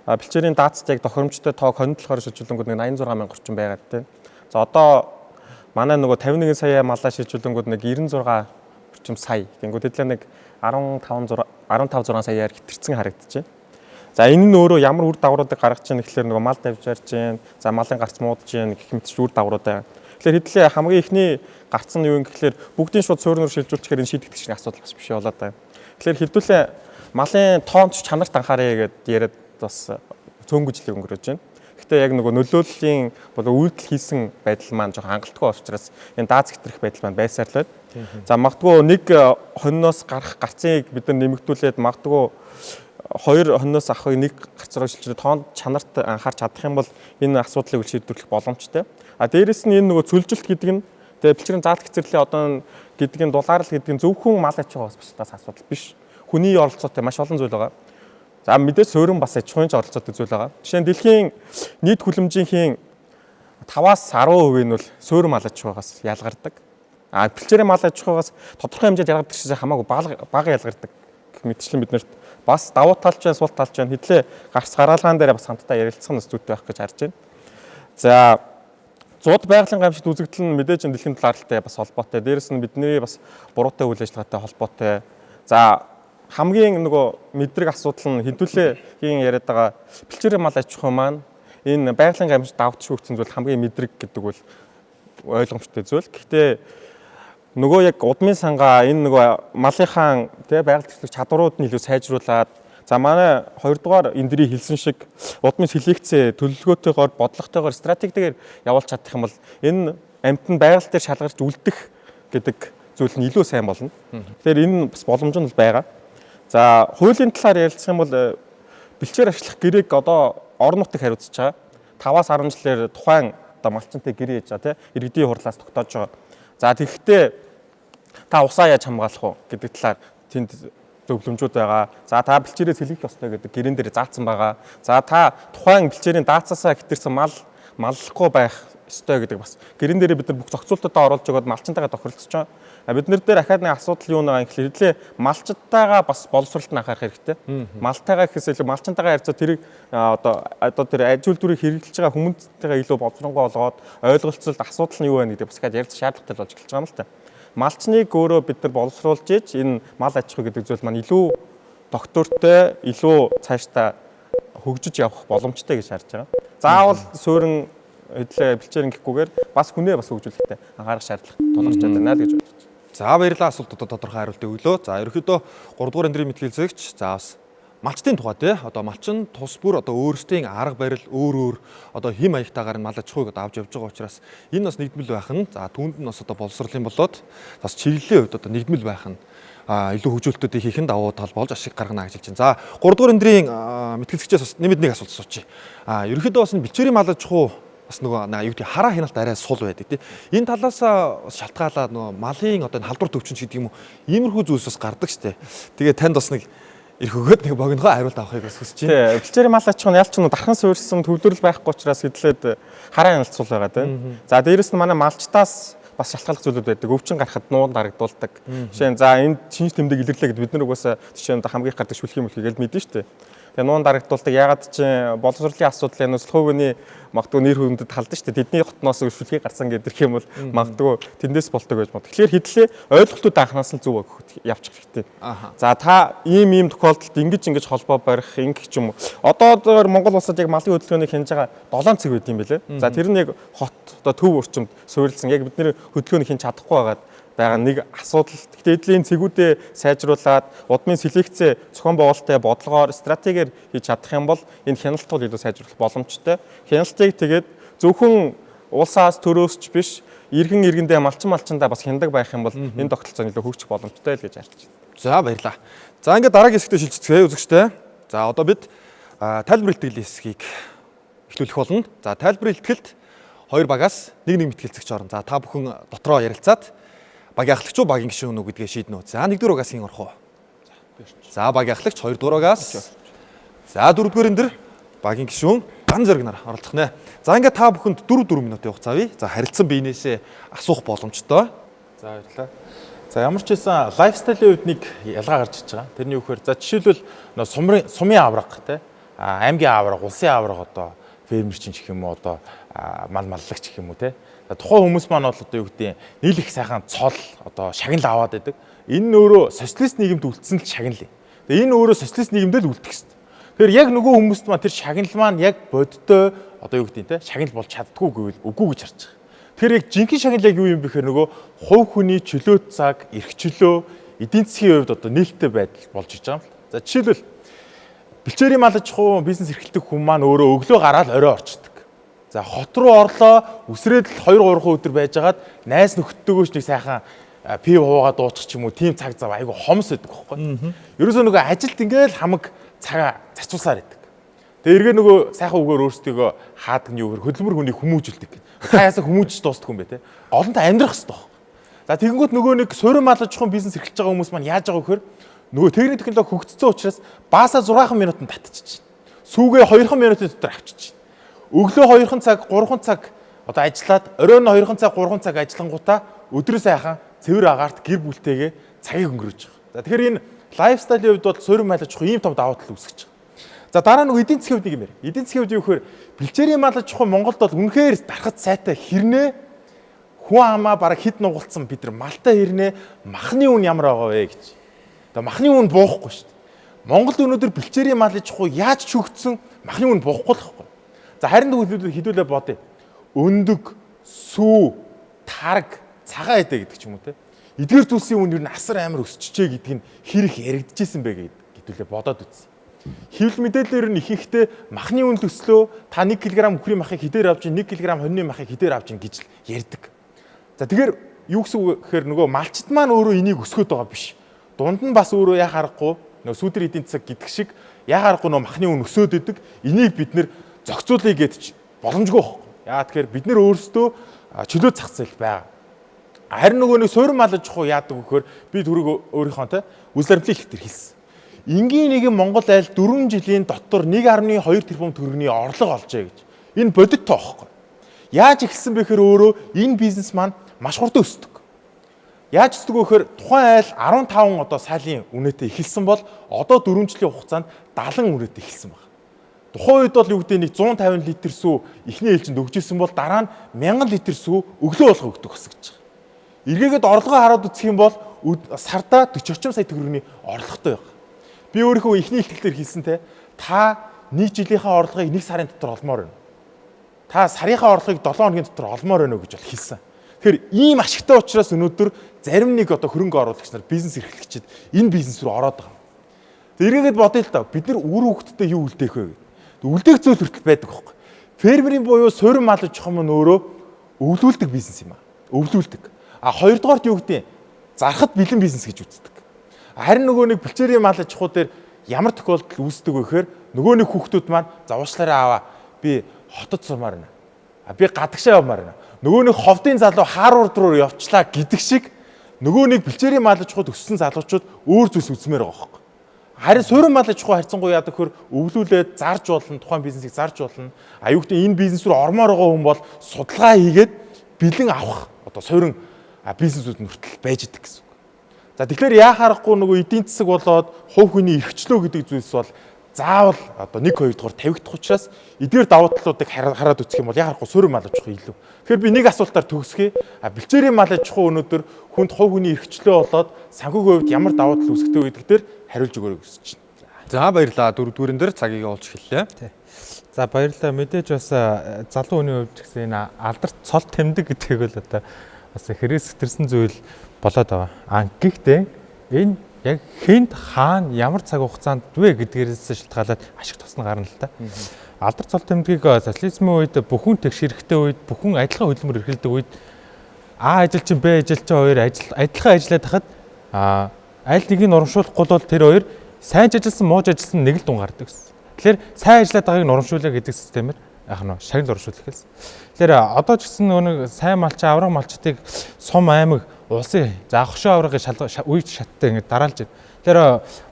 бэлчээрийн даацт яг тохиромжтой тоог хондлохоор шилжүүлэнгүүд нэг 86 мянга орчим байгаа тийм. За одоо манай нөгөө 51 сая малаа шилжүүлэнгүүд нэг 96 орчим сая. Тэнгүүд хэдлээ нэг 15-6 саяар хэтэрсэн харагдаж байна. За энэ нь өөрөө ямар үр дагавруудыг гаргаж чинь гэхэлэр нөгөө мал давж ярьж чинь, за малын гарц муудаж чинь гэх мэт үр дагаврууд байна. Тэгэхээр хэдлээ хамгийн ихний гарц нь юу юм гэхэлэр бүгдийн шууд суурин руу шилжүүлчихээр энэ шийдэгдэх чинь асуудал бас биш болоод байна. Тэгэхээр хэдүүлээ малын тоонч чанарт анхаарэ гэдээ яриад бас цөөнгөжлийг өнгөрөөж байна. Гэхдээ яг нөгөө нөлөөллийн үйлдэл хийсэн байдал маань жоохон хангалттай учраас энэ дааз хэтрэх байдал маань байсаарлаад. За магадгүй нэг хоньноос гарах гарцыг бид нар нэмэгдүүлээд магадгүй 2 хоньноос авахыг нэг гарц руу шилжүүлээд тоонд чанарт анхаарч чадах юм бол энэ асуудлыг шийдвэрлэх боломжтой. Дээрэс нь энэ нөгөө цөлжилт гэдэг нь тэгээ бэлчээрийн заалт хэцэрлээ одоо гэдэг нь дулаарл гэдэг нь зөвхөн мал аж ахуйн бас асуудал биш. Хүний оролцоотой маш олон зүйл байгаа. За мэдээж суурин бас аж ахуйн оролцоотой зүйл байгаа. Жишээ нь дэлхийн нийт хүлэмжийн 5-аас 10% нь бол суурин мал аж ахуйгаас ялгардаг. Бэлчээрийн мал аж ахуйгаас тодорхой хэмжээнд ялгардаг гэсэн хамаагүй бага ялгардаг гэх мэтчлэн биднэрт бас давуу талч байна, сул талч байна. Хэдлээ гарц гаргалгаан дээр бас хамтдаа ярилцсан нь зүйтэй байх гэж харж байна. За зууд байгалийн гамшигт үзэгдэл нь мэдээж дэлхийн талаартай бас холбоотой. Дээрэс нь бидний бас буруутай үйл ажиллагаатай холбоотой. За хамгийн нөгөө мэдрэг асуудал нь хэдүүлээ яриад байгаа бэлчээрийн мал аж ахуй маань энэ байгалийн гамшигт давтж өгсөн зүйл хамгийн мэдрэг гэдэг бол ойлгомжтой зүйл. Гэхдээ нөгөө яг удмын сангаа энэ нөгөө малынхаа тий байгаль техник чадварууд нь илүү сайжруулад за манай 2 дугаар эндрий хэлсэн шиг удмын селекцээ төлөвлөгөөтэйгээр бодлоготойгоор стратегигээр явуулж чадах юм бол энэ амьтанд байгаль дээр шалгарч үлдэх гэдэг зүйл нь илүү сайн болно. Тэгэхээр энэ бас боломж нь байгаа. За хуулийн талаар ярилцах юм бол бэлчээр ашиглах гэрээг одоо орон нутаг хариуцж байгаа. 5-аас 10 жилээр тухайн одоо малчинтай гэрээ хийж байгаа тий иргэдийн хурлаас тогтоож байгаа. За тэгэхдээ та усаа яаж хамгаалах вэ гэдэг талаар тэнд зөвлөмжүүд байгаа. За та бэлчээрээ сэлгэх ёстой гэдэг гэрэн дээр заасан байгаа. За та тухайн бэлчээрийн даацаасаа хэтэрсэн маллахгүй байх ёстой гэдэг бас гэрэн дээр бид нар бүх зохицуултуудаа оруулж өгөөд малчинтайгаа тохиролцож байгаа. Бид нар дээр ахаад нэг асуудал юу нэг юм гэхэлээ малчтайгаа бас боловсролт нь анхаарах хэрэгтэй. Малтайгаа гэхээс илүү малчинтайгаа харьцаа тэрийг одоо тэр ажил үйлдвэрийг хэрэглэж байгаа хүмүүстэйгээ илүү боловсронгуй болгоод ойлголцолд асуудал нь юу вэ гэдэг бас дахиад ярих шаардлагатай болж эхэлж байгаа юм л та. Малчныг өөрөө бид нар боловсруулж ийж энэ мал аж ахуй гэдэг зүйл маань илүү доктортой, илүү цаашдаа хөгжиж явах боломжтой гэж харж байгаа. Заавал суурин хэдлээ бэлчээр ингэхгүйгээр бас хүнээ бас хөгжүүлэхтэй анхаарах шаардлага тулгарч байна л гэж бодож байна. За баярлалаа асуултуудад тодорхой хариулт өглөө. За ерөөхдөө 3 дугаар эндрийн мэтгэлцэгч за бас малчтын тухай тий одоо малчин тус бүр одоо өөрсдийн арга барил өөр одоо хим маягтайгаар нь мал аж ахуйг авч явж байгаа учраас энэ бас нэгдмэл байх нь за түүнд нь бас одоо боловсролын болоод бас чиглэлийн хувьд одоо нэгдмэл байх нь илүү хөгжүүлэлтүүдийг хийхэд давуу тал болж ашиг гаргана гэж хэлж байна. За 3 дугаар эндрийн мэтгэлцэгчээс бас нэмэд нэг асуулт асуучих. Ерөөхдөө бас бэлчээрийн мал аж ахуй бас нөгөө юу гэдэг хараа хяналт арай сул байдаг тий. Энэ талаас шалтгаалаад нөгөө малын одоо халдвар төвчөнч гэдэг юм уу иймэрхүү зүйлс бас гардаг штэ. Тэгээ танд бас нэг ирэх өгөөд нэг богиногоо хариулт авахыг бас хүсэж байна. Тий. Бэлчээрийн мал аж ахуйн ялч нь дархан суурьсан төвлөрөл байхгүй учраас хэдлээд хараа хяналт сул байгаа тий. За дээрэс нь манай малчтаас бас шалтгааллах зүйлүүд байдаг. Өвчин гарахад нуун дарагдуулдаг. Жишээ нь за энэ шинж тэмдэг илэрлээ гэд бид нар угаасаа жишээ нь хамгийн их гардаг шүлхий мөлхий гэж мэдэн штэ. Тэгээ нуун дарагдуулдаг ягаад чи боловсролын асуудал энэ сэлхүүгийн магадгүй нэр хүндэд талдаж штэ тэдний хотноос шүлхий гарсан гэдэг юм бол магадгүй тэндээс болдог гэж бод. Тэгэхээр хэдлээ ойлголтууд анханаас нь зөв явчих хэрэгтэй. За та ийм тохиолдолд ингэж холбоо барих ингэх ч юм уу. Одоо Монгол улсад яг малын хөдөлгөөнийг хянаж байгаа 7 цэг байт юм байлээ. За тэр нь яг хот одоо төв орчимд суурилсан. Яг бидний хөдөлгөөнийг хянаж чадахгүй байгаа нэг асуудал. Гэхдээ эдлийн цэгүүдээ сайжруулад удмын селекцээ зохион байгуулалттай бодлогоор стратегиэр хийж чадах юм бол энэ хяналтууд илүү сайжруулах боломжтой. Хяналтыг тэгээд зөвхөн улсаас төрөөсч биш иргэндээ малчиндаа бас хяндаг байх юм бол энэ тогтолцоо илүү хөгжих боломжтой л гэж харж байна. За баярлалаа. За ингээд дараагийн хэсэгтээ шилжицгээе үзэгчтэй. За одоо бид тайлбар илтгэлийн хэсгийг эхлүүлэх болно. За тайлбар илтгэлд 2 багаас нэг мэтгэлцэгч орно. За та бүхэн дотроо ярилцаад багийн ахлагч уу багийн гишүүн үү гэдгээ шийднэ үү. За 1 дугаар багаас хийн орох уу? За багийн ахлагч 2 дугаар багаас. За 4 дугаар энэ багийн гишүүн ган зэрэгнаар оролцох нэ. За ингээд та бүхэнд 4 минут явах цаавь. За харилцан биенээсээ асуух боломжтой. За баярлалаа. За ямар ч хэлсэн лайфстайлын хувьд нэг ялгаа гарч иж байгаа. Тэрний үхээр за жишээлбэл сумын авраг те аймгийн авраг, улсын авраг одоо фермерчин гэх юм уу одоо маллагч гэх юм уу те. Тухайн хүмүүс маань бол одоо юу гэдэг нийлэх сайхан цол одоо шагнал аваад байдаг. Энэ нь өөрөө социалист нийгэмд үлдсэн л шагнал. Тэгээ энэ өөрөө социалист нийгэмдээ л үлдэх ёстой. Тэгэхээр яг нөгөө хүмүүст маань тэр шагнал маань яг бодтой одоо юу гэдэг те шагнал болж чаддгүй гэвэл үгүй гэж харж байгаа. Тэгэхээр яг жинхэнэ шагнал яг юу юм бэхээр нөгөө хувь хүний чөлөө цаг, эрх чөлөө, эдийн засгийн хувьд одоо нээлттэй байдал болж иж байгаа юм л. За жишээлбэл бэлчээрийн мал аж ахуй бизнес эрхэлдэг хүн маань өөрөө өглөө гараад орой орчдөг. За хот руу орлоо үсрээд л 2-3 өдөр байжгаад найз нөхдөдгөөч нэг сайхан пив уугаад дуучих ч юм уу тийм цаг зав айгу хомс байдаг байхгүй. Ерөөсөө нөгөө ажилд ингээл хамаг цагаа зарцуулсаар байдаг. Тэгээ эргээ нөгөө сайхан үгээр өөрсдөө хаадаг нь юу гэхээр хөдөлмөр хүнийг хүмүүжүүлдэг. Та ясаа хүмүүжиж дуустдаг юм бэ те. Олонтой амьдрах хэрэгтэй байхгүй. За тэгэнгүүт нөгөө нэг суурин мал аж ахуйн бизнес эрхэлж байгаа хүмүүс маань яаж байгаа вэхээр нөгөө техник технологи хөгжсөн учраас баасаа 6 минутанд татчих. Сүүгээ 2 минутын дотор авчиж. Өглөө 2 цаг, 3 цаг одоо ажиллаад, оройн 2 цаг, 3 цаг ажиллангуудаа өдрөө сайхан цэвэр агаарт гэр бүлтэйгээ цагийг өнгөрөөж байгаа. За тэгэхээр энэ лайфстайлын хувьд бол суурин мал аж ахуй ийм том давуу тал үүсгэж байгаа. За дараа нь эдийн засгийн хувьд нэг юм ярь. Эдийн засгийн хувьд юу гэхээр бэлчээрийн мал аж ахуй Монголд бол үнэхээр дарахад сайтай хэрнээ хүн амаа бараг хэд нугалцсан бид нар малтай хэрнээ махны үн ямар байгаа вэ гэж. Тэгээ махны үн буухгүй шүү дээ. Монголд өнөөдөр бэлчээрийн мал аж ахуй яаж чөгдсөн махны үн буухгүй л байхгүй. За харин хэдүүлээ бодъё. Өндөг, сүү, тарг, цагаан эдэ гэдэг ч юм уу те. эдгээр зүйлсийн үн юу асар амар өсчихжээ гэдг нь хэрэг яригдчихсэн бэ гэдгүүлээ бодоод үзье. Хэвлэл мэдээлэлээр нь ихэнхдээ махны үн төслөө та 1 кг үхрийн махыг хэдээр авч 1 кг хоньны махыг хэдээр авч гэж ярьдаг. За тэгэхээр юу гэсэн үг гэхээр нөгөө малчд маань өөрөө энийг өсгөөд байгаа биш. Дунд нь бас өөрөө яа харахгүй нөгөө сүүдэр эдийн засаг гэдэг шиг яа харахгүй нөгөө махны үн өсөөд идэг. Энийг бид нэр зохицуулъя гэдэж боломжгүй байхгүй. Яа тэгэхээр бид нэр өөрсдөө чөлөө зах зээл байгаа. Харин нөгөө нэг суурин малж явах яадаг вөхөр би түрүүг өөрийнхөө үйл баримтлал ихтер хэлсэн. Энгийн нэгэн Монгол айл 4 жилийн дотор 1.2 тэрбум төгрөгийн орлого олжээ гэж. Энэ бодит тоо байхгүй. Яаж ихсэн бэ гэхээр өөрөө энэ бизнес маань маш хурдан өсдөг. Яаж өсдөг вэ гэхээр тухайн айл 15 одоо сайлын үнэтэй эхэлсэн бол одоо 4 жилийн хугацаанд 70 үнэтэй эхэлсэн байна. Тухайн үед бол юу гэдэг нэг 150 литр сүү эхний ээлжинд өгчээсэн бол дараа нь 1000 литр сүү өглөө болго өгдөг бас гэж байгаа. Эргээгээд орлогоо хараад үзэх юм бол сарда 40 орчим сая төгрөгийн орлоготой байна. Би өөрийнхөө эхний ихтгэлээр хэлсэнтэй та 1 жилийнхаа орлогыг 1 сарын дотор олмоор байна. Та сарынхаа орлогыг 7 хоногийн дотор олмоор байна гэж бол хэлсэн. Тэгэхээр ийм ашигтай учраас өнөөдөр зарим нэг одоо хөрөнгө оруулагч нар бизнес эрхлэгчид энэ бизнес рүү ороод байгаа. Тэг эргээгээд бодъё л да бид нар үр хөвгтдээ юу үлдээх вэ гэдэг. Үлдээх зүйл хүртэл байдаг байхгүй. Фермерийн буюу суурин мал аж ахуй нь өөрөө өвлүүлдэг бизнес юм аа. Өвлүүлдэг. А хоёрдугаарт юу гэдэг зархад бэлэн бизнес гэж үздэг. Харин нөгөө нэг бэлчээрийн мал аж ахуй дээр ямар тохиолдол үүсдэг вэ гэхээр нөгөө нэг хүүхдүүд маань завуучлаараа аваа би хотод сумаар байна. Би гадагшаа явмаар байна. Нөгөө нэг ховдын залуу Харвард руу явчлаа гэдэг шиг нөгөө нэг бэлчээрийн мал аж ахуйд өссөн залуучууд өөр зүйлс үзмээр байгаа байхгүй. Харин суурин мал аж ахуй харьцангуй яадаг хөр өвлүүлээд зарж болно, тухайн бизнесийг зарж болно. Аюултай энэ бизнес рүү ормоор байгаа хүн бол судалгаа хийгээд бэлэн авах одоо суурин бизнесүүд нүртэл байж идэг гэсэн. За тэгэхээр яа харахгүй нөгөө эдийн засаг болоод хувь хүний эрхчлөө гэдэг зүйлс бол заавал одоо 1-2 дугаар тавигдах учраас эдгээр давуу талуудыг хараад үзэх юм бол яа харахгүй суурин мал аж ахуй илүү. Тэгэхээр би нэг асуултаар төгсгөө. Бэлчээрийн мал аж ахуй өнөөдөр хүнд хувь хүний эрхчлөө болоод санхүүгийн хувьд ямар давуу тал үүсгдэг вэ гэдэг дээр хариулж өгөөрэй гэж хүсэж байна. За баярлалаа. Дөрөвдүгээрэн дээр цагийг олж хэллээ. За баярлалаа. Мэдээж бас залуу хүний хувьд ч гэсэн энэ алдарт цол тэмдэг гэдгийг бол одоо бас хэрэгс сэтэрсэн зүйл болоод байгаа. Гэхдээ энэ яг хэнд хаана ямар цаг хугацаанд вэ гэдгээрээс шалтгаалаад ашиг тусна гарна л та. Алдар цол тэмдгийг социализмын үед бүхэн тэгш хэрэгтэй үед бүхэн адилхан хөдөлмөр эрхэлдэг үед А ажилчин Б ажилчин хоёр адилхан ажиллаад хахад аль нэгийг урамшуулахгүй бол тэр хоёр сайн ажилласан муу ажилласан нэг л дун гардаг гэсэн. Тэгэхээр сайн ажиллаад байгааг нь урамшуулъя гэдэг системээр яах нь шагнал урамшуулах гэсэн. Тэгэхээр одоо ч гэсэн нэг сайн малчин авраг малчдыг сум аймаг улсын за хошоо аврагын үе шаттай ингэ дараалж байна. Тэгэхээр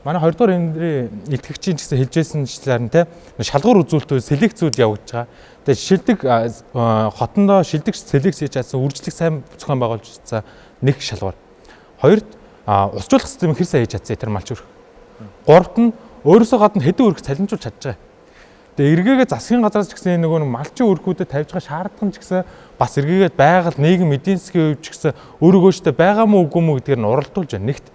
манай 2 дугаар эндрийн итгэгчийн ч гэсэн хэлжсэнчлээр нь те шалгуур үзүүлэлтүүд селекцүүд явагдаж байгаа. Тэгээд шилдэг хотондоо шилдэг селекц хийж чадсан үржлэг сайн зохион байгуулж чадсан нэг шалгуур. Хоёрт усжуулах систем хэр сайн хийж чадсан тэр малч өрх. Гуравт нь өөрөөсөө гадна хэдэн өрх цалинжуулж чадж байгаа. Тэгээ эргээгээ засгийн газраас ч гэсэн нөгөө малчин өрхүүдэд тавьж байгаа шаардлаган ч гэсэн бас эргээгээд байгаль нийгэм эдийн засгийн хувьд ч гэсэн өөрөөгөөсөө байгаа мó үгүй мó гэдгээр нь уралдуулж байна нэгт.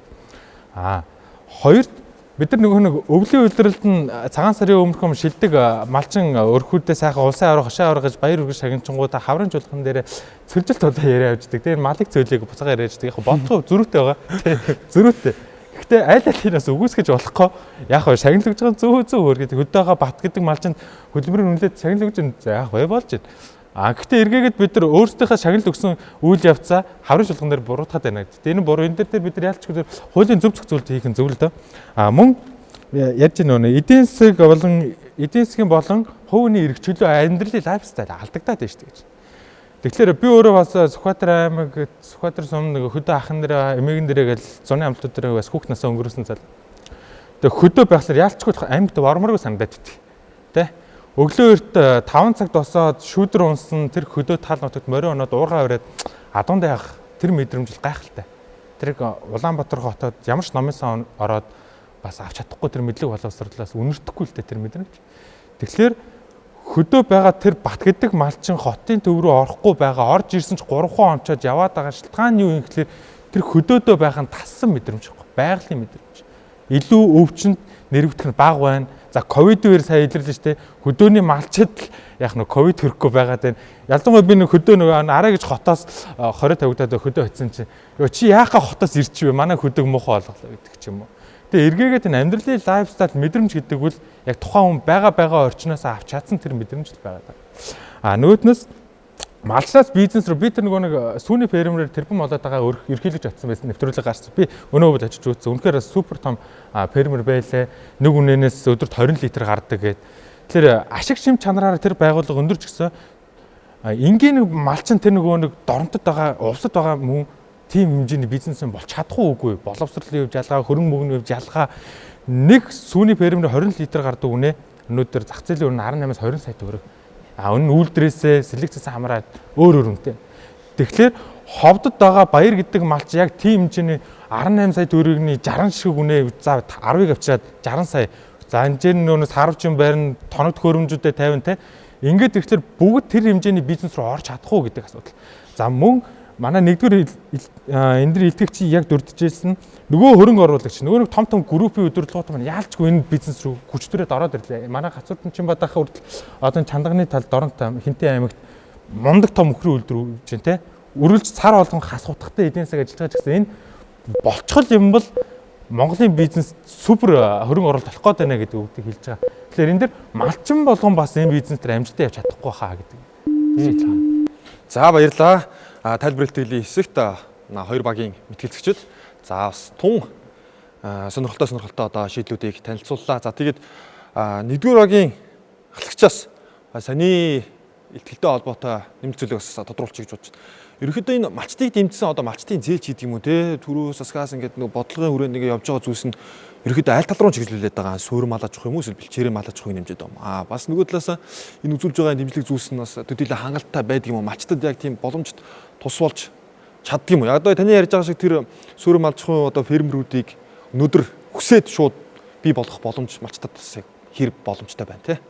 Хоёрт бид нар нөгөө нэг өвлийн үйлдвэрлэлд нь цагаан сарын өмнөхөм шилдэг малчин өрхүүдээ сайхан улсын авраг хашаа авраг гэж баяр үргэж шагнчингуудаа хаврын жуулхан дээр цөлжилт удаа яриа авчдаг. Тэр малыг цөлийг буцаагаар яриаждаг. Яг бодгоо зөрүүтэй байгаа. Зөрүүтэй. Гэхдээ аль алинаас үгүйсгэж болохгүй яг хөө шагналж байгаа зөө өөр гэдэг хөдөөгаа бат гэдэг малчинд хөдөлмөрийн үнэлээд шагналж яг бай болж байна. Гэхдээ эргээгээд бид нар өөрсдийнхөө шагналд өгсөн үйл явцаа хаврын шулган дээр буруутгаад байна гэдэг. Энэ буруу энэ дээр бид нар яалч гэдэг хуулийн зөв зохицуулт хийх нь зөв л дөө. Мөн ярьж нөө эдийн засгийн болон хувийн эрх чөлөө амьдралын лайфстайл алдагдаад байна шүү дээ. Тэгэхээр би өөрөө бас Сүхбаатар аймаг Сүхбаатар сум нэг хөдөө ахын дээр эмээгэн дээрээ гэл зуны амлтууд дээр бас хүүхд насаа өнгөрөөсөн цал. Тэгээ хөдөө байхлаар яалчгүй амьд ворморгүй санагдаад идэв. Тэ? Өглөө эрт 5 цагт босоод шүүдэр унсан тэр хөдөө тал нутагт морин оноод уургаа өрөөд адуундаа явах тэр мэдрэмж гайхалтай. Тэр Улаанбаатар хотод ямар ч номын сан ороод бас авч чадахгүй тэр мэдлэг боловсруулаас үнэртэхгүй л дээ тэр мэдрэмж. Тэгэхээр хөдөө байгаа тэр бат гэдэг малчин хотын төв рүү орохгүй байгаа орж ирсэн ч 3 хон онцоод яваад байгаа шалтгаан юу юм гэхэлэр тэр хөдөөдөө байх нь тассан мэдрэмж байхгүй байгалийн мэдрэмж. илүү өвчнөд нэрвэгдэх нь бага байна. За ковид үеэр сая илэрлээ шүү дээ. Хөдөөний малчид яг нэг ковид төрөхгүй байгаад байна. Ялангуяа би нэг хөдөө нөгөө арай гэж хотоос 20 тавигдаад хөдөө очисон чинь ёо чи яахаа хотоос ирчихвэ? Манай хөдөг муухай болголоо гэдэг ч юм уу. Тэгээ эргээгээд энэ амьдралын лайфстайл мэдрэмж гэдэг үл яг тухайн хүн байгаа орчноос авч чадсан тэр мэдрэмж л байгаа даа. Нөгөөднөөс малчлаас бизнес рүү би тэр нөгөө нэг сүүний фермерээр тэрбум болоод байгаа ерхийлж очсон байсан нэвтрүүлэг гарсан. Би өнөө өдөр очиж үзсэн. Үнэхээр супер том фермер байлаа. Нэг үнэнээс өдөрт 20 литр гардаг гэд. Тэр ашиг шим чанараараа тэр байгууллага өндөрч гисэн. Энгийн нэг малчин тэр нөгөө нэг доронтод байгаа, увсад байгаа мөн тийм хэмжээний бизнес болж чадахгүй үгүй. Боловсролын хувьд ялгаа, хөрөнгө мөнгөний хувьд ялгаа. Нэг сүүний фермер 20 литр гардаг үнэ өнөөдөр зах зээлийн өрн 18-аас 20 сая төгрөг. Өнө үйлдвэрээсээ селекцээс хамаараад өөр үнэтэй. Тэгэхээр ховдод байгаа баяр гэдэг малч яг тийм хэмжээний 18 сая төгрөгийн 60 шиг үнэ за 10-ыг авчираад 60 сая. За энэ нөөс харавчин байрны тоног төхөөрөмжүүдэд 50 те. Ингээд тэгэхээр бүгд тэр хэмжээний бизнес руу орж чадахгүй гэдэг асуудал. За мөн манай нэгдүгээр энэ дэр илтгэгч яг дурдчихсэн нөгөө хөрөнгө оруулагч нөгөө нэг том группийн удирдлагууд маань яалчгүй энэ бизнес рүү хүчтөрөөд ороод ирлээ. Манай Гацууртан Чимбатах хүртэл одоо чандагны талд Доронтой Хинтээ аймагт мундаг том өхрийн үйлдвэр үүж байна те. Үргэлж цар болгон хасгуудахтай эдийн засаг ажиллаж байгаа гэсэн энэ болцгол юм бол Монголын бизнес супер хөрөнгө оруулалт болох гээд байна гэдэг үгдийг хэлж байгаа. Тэгэхээр энэ дэр малчин болгон бас энэ бизнес дээр амжилттай явж чадахгүй хаа гэдэг. За баярлалаа. Тайлбар хэлтгэлийн хэсэгт хоёр багийн мэтгэлцэгчид за бас тун сонирхолтой одоо шийдлүүдийг танилцууллаа. За тэгээд нэгдүгээр багийн ахлагчаас саний илтгэлтэй холбоотой нэмэлт зүйлийг бас тодруулчих гэж бодож байна. Ерөнхийдөө энэ малчтыг дэмжсэн одоо малчтын зээлч гэдэг юм уу те түрүүс асгаас ингээд нэг бодлогын хүрээнд ингээд явж байгаа зүйлс нь ерөнхийдөө аль тал руу чиглүүлээд байгаа суурь малаж авах юм уу эсвэл бэлчээрээ малаж авахыг нэмжээд байна. Бас нөгөө талаас энэ үзүүлж байгаа дэмжлэг зүйлс нь бас төдийлө хангалттай байдаг юм уу? Малчтад яг тийм боломжит тус болж чаддаг юм уу? Одоо таны ярьж байгаа шиг тэр суурь малж авах одоо фермерүүдийг өнөөдөр хүсээд шууд бий болгох боломж малчтад бас хэр боломжтой байна те.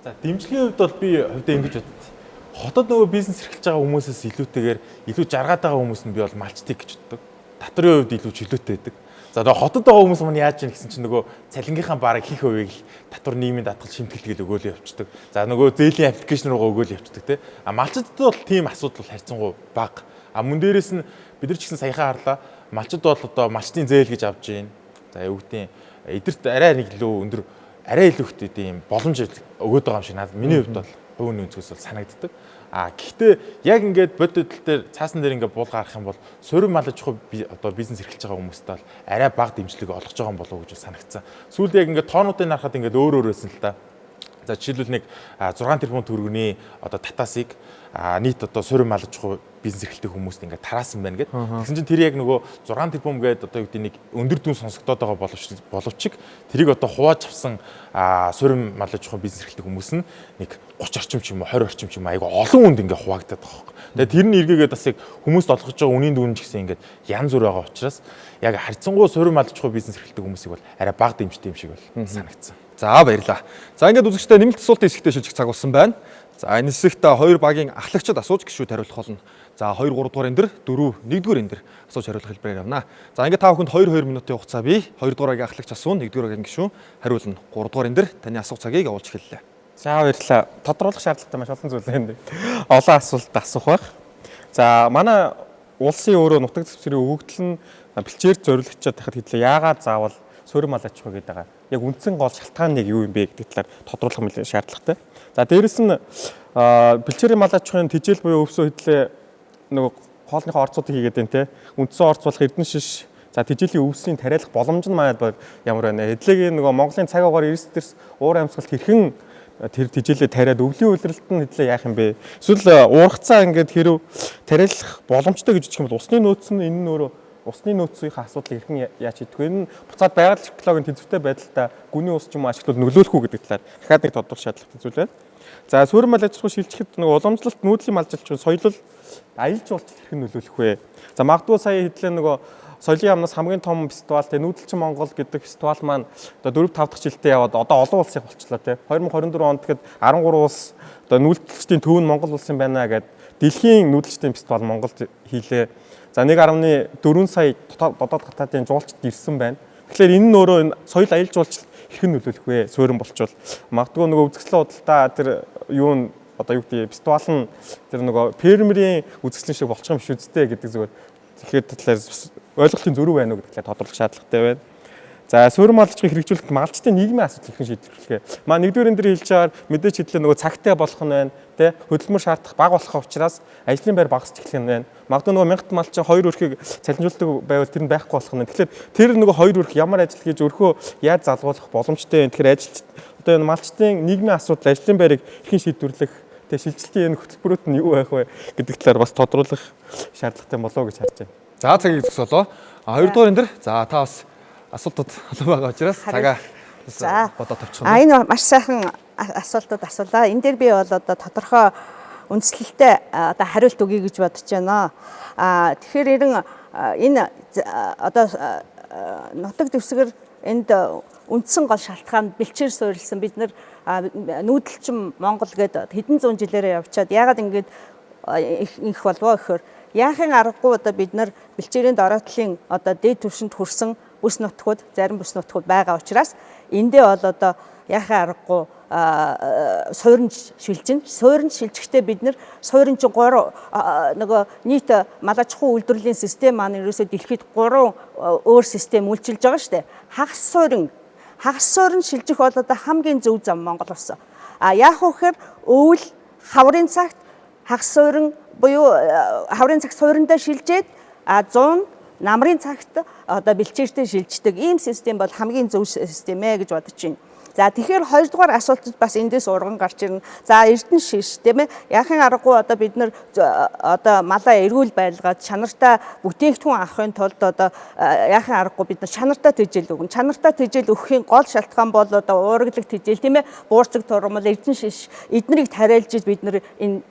За дэмжлэгийн хувьд бол би хувьдаа ингэж боддог. Хотод нөгөө бизнес эрхэлж байгаа хүмүүсээс илүүтэйгээр илүү жаргаад байгаа хүмүүс нь би бол малчтыг гэж боддог. Татврын хувьд илүү чөлөөтэй байдаг. За нөгөө хотод байгаа хүмүүс маань яаж чинь гэсэн чинь нөгөө цалингийнхаа бараг хийх хувийг л татвар нийгмийн даатгал шимтгэлтгэл өгөөл явчихдаг. За нөгөө зээлийн аппликейшн руугаа өгөөл явчихдаг те. Малчдад бол тийм асуудал бол харьцангуй бага. Мөн дээрээс нь бид нар ч гэсэн саяхан харлаа. Малчд бол одоо малчтын зээл гэж авж гин. За юу гэдгийг эдэрт арай нэг илүү өндөр арай илүү ихтэй тийм боломж өгöd байгаа юм шиг надад миний хувьд бол хувийн өнцгөөс бол санагддаг. Гэхдээ яг ингээд бодитл дээр цаасан дээр ингээд буул гарах юм бол суурь малаж авах одоо бизнес эрхэлж байгаа хүмүүстээ бол арай бага дэмжлэг олгож байгаа юм болов уу гэж санагдсан. Сүүлд яг ингээд тоонуудыг харахад ингээд өөрөөсөн л та. За жишээлбэл нэг 6 тэрбум төгрөгийн одоо татаасыг нийт одоо суурь малаж авах бизнес эрхэлдэг хүмүүст ингээд тараасан байна гэд. Тэгсэн чинь тэр яг нөгөө 6 тэрбум гээд одоо юу гэдэг нэг өндөр дүн сонсогдоод байгаа боловч тэрийг одоо хувааж авсан суурь малаж авах бизнес эрхэлдэг хүмүүс нь нэг 30 орчим ч юм уу 20 орчим ч юм айгу олон хүнд ингээд хуваагдаад байгаа хөөх. Тэгээ тэр нь эргээгээд бас яг хүмүүст олгож байгаа үнийн дүн ч гэсэн ингээд янз бүр байгаа учраас яг харьцангуй суурь малаж авах бизнес эрхэлдэг хүмүүсийг бол арай бага дэмжтэй юм шиг бол санагдсан. За баярлалаа. За ингээд үзэгчтэй нэмэлт асуултын хэсэгтээ шилжих цаг болсон байна. За энэ хэсэгт хоёр багийн ахлагчид асууж гişүүд хариулах болно. За 2 3 дугаар энэ дэр 4 1-р энэ дэр асууж хариулах хэлбэрээр явна. За ингээд та бүхэнд 2 минутын хугацаа бий. 2 дугаар багийн ахлагч асуун, 1-р багийн гишүүн хариулна. 3 дугаар энэ дэр таны асуух цагийг явуулж эхэллээ. За баярлалаа. Тодруулах шаардлагатай маш олон зүйл байна. Олон асуулт асуух байх. За манай улсын өөрөө нутаг дэвсгэрийн өгөгдөл нь бэлчээр зориулагдчихад тахад хэдлээ яагаад заавал суурь мал аж ахуй гэдэг байгаа. Яг үндсэн гол шалтгаан нэг юу юм бэ гэдэг талаар тодруулах шаардлагатай. За дээрэс нь бэлчээрийн мал аж ахуйн тэжээл буюу өвсөө хэдлээ нөгөө хоолныхоо орцуудыг хийгээд байна те. Үндсэн орц болох Эрдэнэ шиш. За тэжээлийн өвсийн тариалах боломж нь манайд ямар байна. Хэдлэгийн нөгөө Монголын цаг агаар эрс дэрс уур амьсгалт хэрхэн тэр тэжээлээ тариад өвлийн үйлрэлт нь хэдлээ яах юм бэ? Эсвэл уурхацаа ингээд хэрв тариалах боломжтой гэж үзэх юм бол усны нөөц нь энэ нь өөрөө усны нөөцийн асуудлыг хэрхэн яаж хийдэг вэ? Энэ буцаад байгаль технологийн тэнцвэртэй байдалтай гүний ус ч юм уу ашиглал нөлөөлөх үү гэдэг талаар дахиад нэг тодорхой шаардлагатай зүйл байна. За суурь мал аж ахуй шилжихэд нэг уламжлалт нүүдлийн малжилт соёлол аялал жуулчлал хэрхэн нөлөөлөх вэ? За магадгүй сая хэдлээ нөгөө соёлын яамнаас хамгийн том фестивал те нүүдэлчин Монгол гэдэг фестивал маань одоо 4-5 дахь жилдээ яваад одоо олон улсыг болчлоо те 2024 онд тэгэхэд 13 улс одоо нүүдэлчдийн төв нь Монгол улсын байна гэд дэлхийн нүүдэлчдийн фестивал Монголд хийлээ. За 1.4 сая дотоод хатаатын жуулчд ирсэн байна. Тэгэхээр энэ нь өөрөө энэ соёл аялал жуулчлал хэрхэн нөлөөлөх вэ? Суурин болчвол магадгүй нөгөө үзэсгэлэн худалдаа тэр юу н одоо юу гэдэг фестивал нь тэр нөгөө фермерийн үзэсгэлэн шиг болчих юм шүү дээ гэдэг зүгээр тэгэхээр талаар ойлголтын зөрүү байна уу гэдэг талаар тодорхойлох шаардлагатай байна. За суурин малчдыг хэрэгжүүлэхэд малчдын нийгмийн асуудал хэрхэн шийдвэрлэх вэ? Маа нэгдүгээр энэ дээр хэлж байгаа мэдээж хэдлээ нөгөө цагтай болох нь байна, тэ хөдөлмөр шаардах бага болох учраас ажлын байр багасч эхлэх нь байна. Магадгүй нөгөө 1000 малчин 2 өрхийг цалинжуулдаг байвал тэр нь байхгүй болох нь. Тэгэхээр тэр нөгөө 2 өрх ямар ажил хийж өөрхөө яаж залгуулах боломжтой вэ? Тэгэхээр ажилч одоо энэ малчдын нийгмийн асуудал ажлын байрыг хэрхэн шийдвэрлэх, тэ шилжилтийн энэ хөтөлбөрүүд нь юу байх вэ гэдэг талаар бас тодруулах шаардлагатай болоо гэж харж байна. За цагийг зогсоолоо. Хоёрдугаар энэ дэр за та бас асуултууд олон байгаа учраас цагаа бодоод тавьчихна. Энэ маш сайхан асуултууд асуулаа. Энэ дээр би бол одоо тодорхой үндслэлтэй одоо хариулт өгье гэж бодож байна. Тэгэхээр энэ одоо нутаг дэвсгэр энд үндсэн гол шалтгаан бэлчээр суурилсан бид нар нүүдэлчин Монгол гээд хэдэн зуун жилээрээ явчаад яагаад ингэж их болвоо гэхээр яахын аргагүй одоо бид нар бэлчээрийн дороотлын одоо дээд түвшинд хүрсэн бүс нутгууд зарим бүс нутгууд байгаа учраас эндээ бол одоо яахын аргагүй суурин шилжин. Суурин шилжихдээ бид нар суурин чинь 3 нөгөө нийт малаж хуу үйлдвэрлэлийн систем маань ерөөсөө дэлхийд 3 өөр систем үйлчилж байгаа шүү дээ. Хагас суурин шилжих бол одоо хамгийн зөв зам Монгол улс. Яах вэ гэхээр өвөл хаврын цагт хагас суурин буюу хаврын цагт сууриндаа шилжээд 100 намрын цагт одоо бэлчээртэй шилждэг ийм систем бол хамгийн зөв систем гэж бодож байна. За тэгэхээр хоёрдугаар асуултад бас эндээс урган гарч ирнэ. За эрдэнэ шиш тийм ээ. Яахын аргагүй одоо бид нар одоо малаа эрүүл байлгаад чанартай бүтээгдэхүүн авахын тулд одоо яахын аргагүй бид нар чанартай тэжээл өгнө. Чанартай тэжээл өгөхийн гол шалтгаан бол одоо уургалаг тэжээл тийм ээ. Буурцаг турмал эрдэнэ шиш эднэрийг тариалж бид нар энэ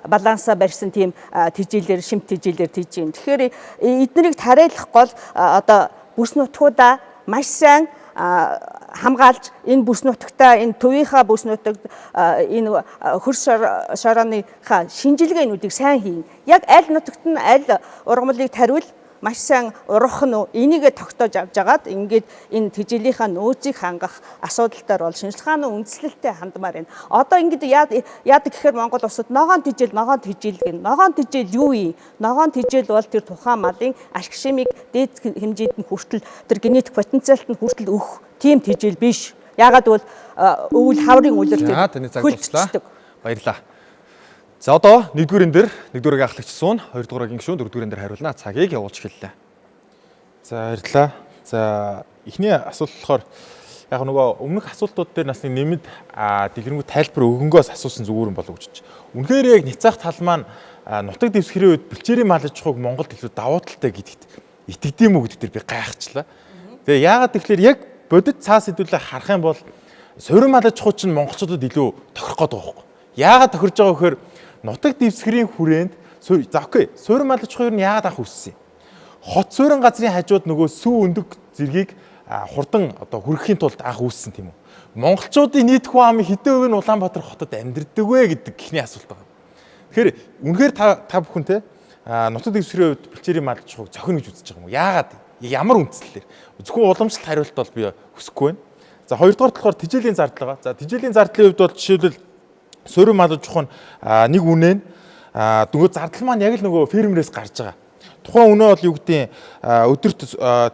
баланса барьсан тийм тэжээлэр шимт тэжээлэр тийж юм. Тэгэхээр эднэрийг тариалах гол одоо бүс нутгуудаа маш сайн хамгаалж энэ бүс нутагтаа энэ төвийнхаа бүс нутагт энэ хөрс шорооныхаа шинжилгээнүүдийг сайн хийн. Яг аль нутагт нь аль ургамлыг тариул маш сайн урах нь энийгээ тогтоож авч агаад ингээд энэ тэжээлийнхаа нөөцийг хангах асуудалтай бол шинжилгээ хааны үндслэлтэй хандмаар байна. Одоо ингээд яадаг гэхээр Монгол улсад ногоон тэжээл гэнэ. Ногоон тэжээл юу вэ? Ногоон тэжээл бол тэр тухайн малын ашиг шимийг дээд хэмжээнд нь хүртэл тэр генетик потенциалт нь хүртэл өгөх тийм тэжээл биш. Яагаад бол өвөл хаврын үлэр хөлцдөг. Баярлалаа. За одоо нэгдүгээр энэ дэр нэгдүгээрээ ахлагчсан, хоёрдугаараа гиншүүн, дөрөвдүгээр энэ дэр хариулнаа. Цагийг явуулж эхэллээ. За баярлалаа. За эхний асуулт болохоор яг нөгөө өмнөх асуултууд дээр нас нэмэд дэлгэрэнгүй тайлбар өгөнгөөс асуусан зүгээр юм болов уу гэж. Үнэхээр яг няцаах тал маань нутаг дэвсгэрийн үед бэлчээрийн мал аж ахуйг Монголд илүү давуу талтай гэдэгт итгэдэм үү гэдэг дээр би гайхчихлаа. Тэгээ яагаад тэгэхээр яг бодит цаас хэдүүлээ харах юм бол суурин мал аж ахуй чинь монголчуудад илүү тохирох гээд байгаа байхгүй. Яагаад тохирж байгаа гэхээр нутаг дэвсгэрийн хүрээнд суурин мал аж ахуй нь яагаад авах үссэн юм? Хот суурин газрын хажууд нөгөө сүү өндөг зэргийг хурдан одоо хүргэхийн тулд анх үүссэн тийм үү? Монголчуудын нийт хүн амын хэдэн хувь нь Улаанбаатар хотод амьдардаг вэ гэдэг ихний асуулт байна. Тэгэхээр үнэхээр та бүхэн те нутаг дэвсгэрийн хувьд бэлчээрийн мал аж ахуйг зохино гэж үзэж байгаа юм уу? Яагаад? Ямар үндслэлээр? Зөвхөн уламжлалт хариулт бол би хүсэхгүй байна. За хоёрдугаар болохоор тэжээлийн зардал байгаа. За тэжээлийн зардлын хувьд бол жишээлбэл суурин мал аж ахуй нэг үнэ нь нөгөө зардал маань яг л нөгөө фермерээс гарч байгаа. Тухайн үнэ бол юу гэдэг өдөрт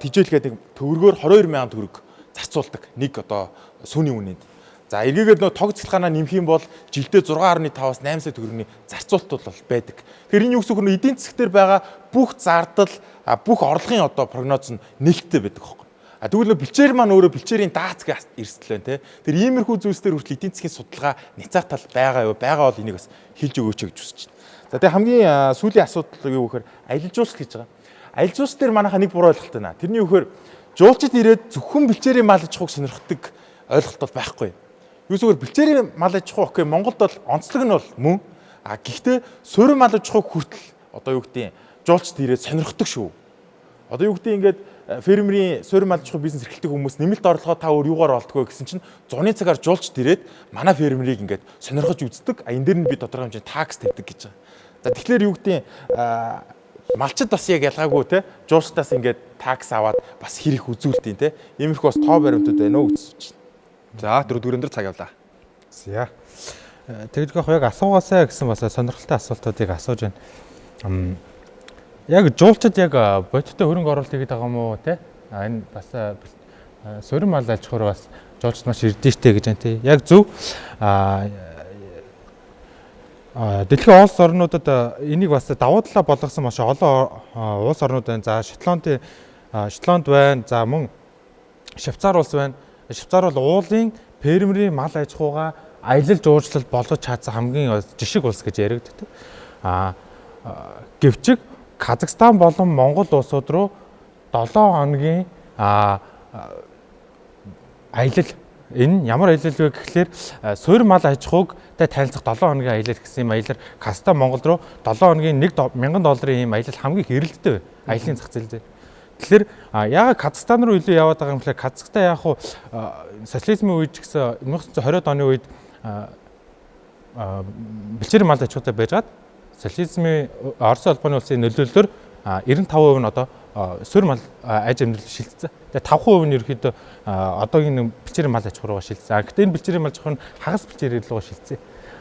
тэжээлгээд нэг төгрөгөөр 22,000 төгрөг зарцуулдаг нэг одоо сүүний үнэнд. За эргээгээд нөгөө тог цэцлэгаанаа нэмэх юм бол жилдээ 6.5-аас 8 сая төгрөгийн зарцуулт бол байдаг. Тэгэхээр энэ юу гэсэн үг эдийн засгтэр байгаа бүх зардал бүх орлогын одоо прогноз нь нээлттэй байдаг хөөхгүй. Тэгвэл бэлчээр маань өөрөө бэлчээрийн даацг эрсдэл байна те. Тэр иймэрхүү зүйлсээр хүртэл эдийн засгийн судалгаа няцаах тал байгаа юу? Байгаа бол энийг бас хэлж өгөөч гэж хүсэж байна. За тэгээ хамгийн сүүлийн асуудал юу гэхээр аялал жуулчлал гэж байгаа. Аялал жуулчлал дээр манайха нэг буруу ойлголт байна. Тэрний үгээр жуулчид ирээд зөвхөн бэлчээрийн мал аж ахуйг сонирхдаг ойлголт бол байхгүй. Юу зүгээр бэлчээрийн мал аж ахуй окей Монголд бол онцлог нь бол мөн. Гэхдээ суурин мал аж ахуйг хүртэл одоо юу гэдэг жуулчид ирээд сонирхдаг шүү. Одоо юу гэдэг ингээд фермерийн суурин мал аж ахуй бизнес эрхэлдэг хүмүүс нэмэлт орлогоо та өөр юугаар олдгоо гэсэн чинь зуны цагаар жуулчд ирээд манай фермерийг ингээд сонирхож үздэг. Энэ дээр нь би тодорхой хэмжээний такс тавьдаг гэж байгаа. За тэгэхээр юу гэдэг малчид бас яг ялгаагүй те жуулчдаас ингээд такс аваад бас хэрэг үзүүлдэг те. Иймэрхүү бас тоо баримтууд байна уу гэж. За дөрөвдүгээр дээр цаг явлаа. За. Тэгж яг асуугаасаа гэсэн бас сонирхолтой асуултуудыг асууж байна. Яг жуулчид яг бодиттой хөрөнгө оруулалт хийгээд байгаа юм уу те? Энэ бас сөрөн мал аж ахуйр бас жуулчд маш ирдэ штэ гэж байна те. Яг зөв. Дэлхийн улс орнуудад энийг бас давуу талаа болгосон маш олон улс орнууд байна. За Шотланд байна. За мөн Швейцар улс байна. Швейцар бол уулын фермерийн мал аж ахуйгаа аялал жуулчлал болгож чадсан хамгийн жишг улс гэж яригддаг. Гэвч Казахстан болон Монгол улсууд руу 7 хоногийн аялал энэ ямар аялал вэ гэхлээр суурь мал аж ахуйгтай танилцах 7 хоногийн аялал гэсэн юм аялал Казахстан Монгол руу 7 хоногийн $1,000 ийм аялал хамгийн хэрэлдэлтэй аялын зах зээл дээр. Тэгэхээр яагаад Казахстан руу илүү яваад байгаа юм бэ? Казахстан яг хуу социализмын үед ч гэсэн 1920-ад оны үед бэлчээр мал аж ахуйтай байжгаад социализмын Орос улбаны улсын нөлөөллөөр 95% нь одоо суурь мал аж амьдрал шилжсэн. Тэгээ 5% нь ерөөхдөө одоогийн бэлчээр мал аж ахуй руугаа шилжсэн. Гэхдээ энэ бэлчээр мал аж ахуй нь хагас бэлчээр руугаа шилжсэн.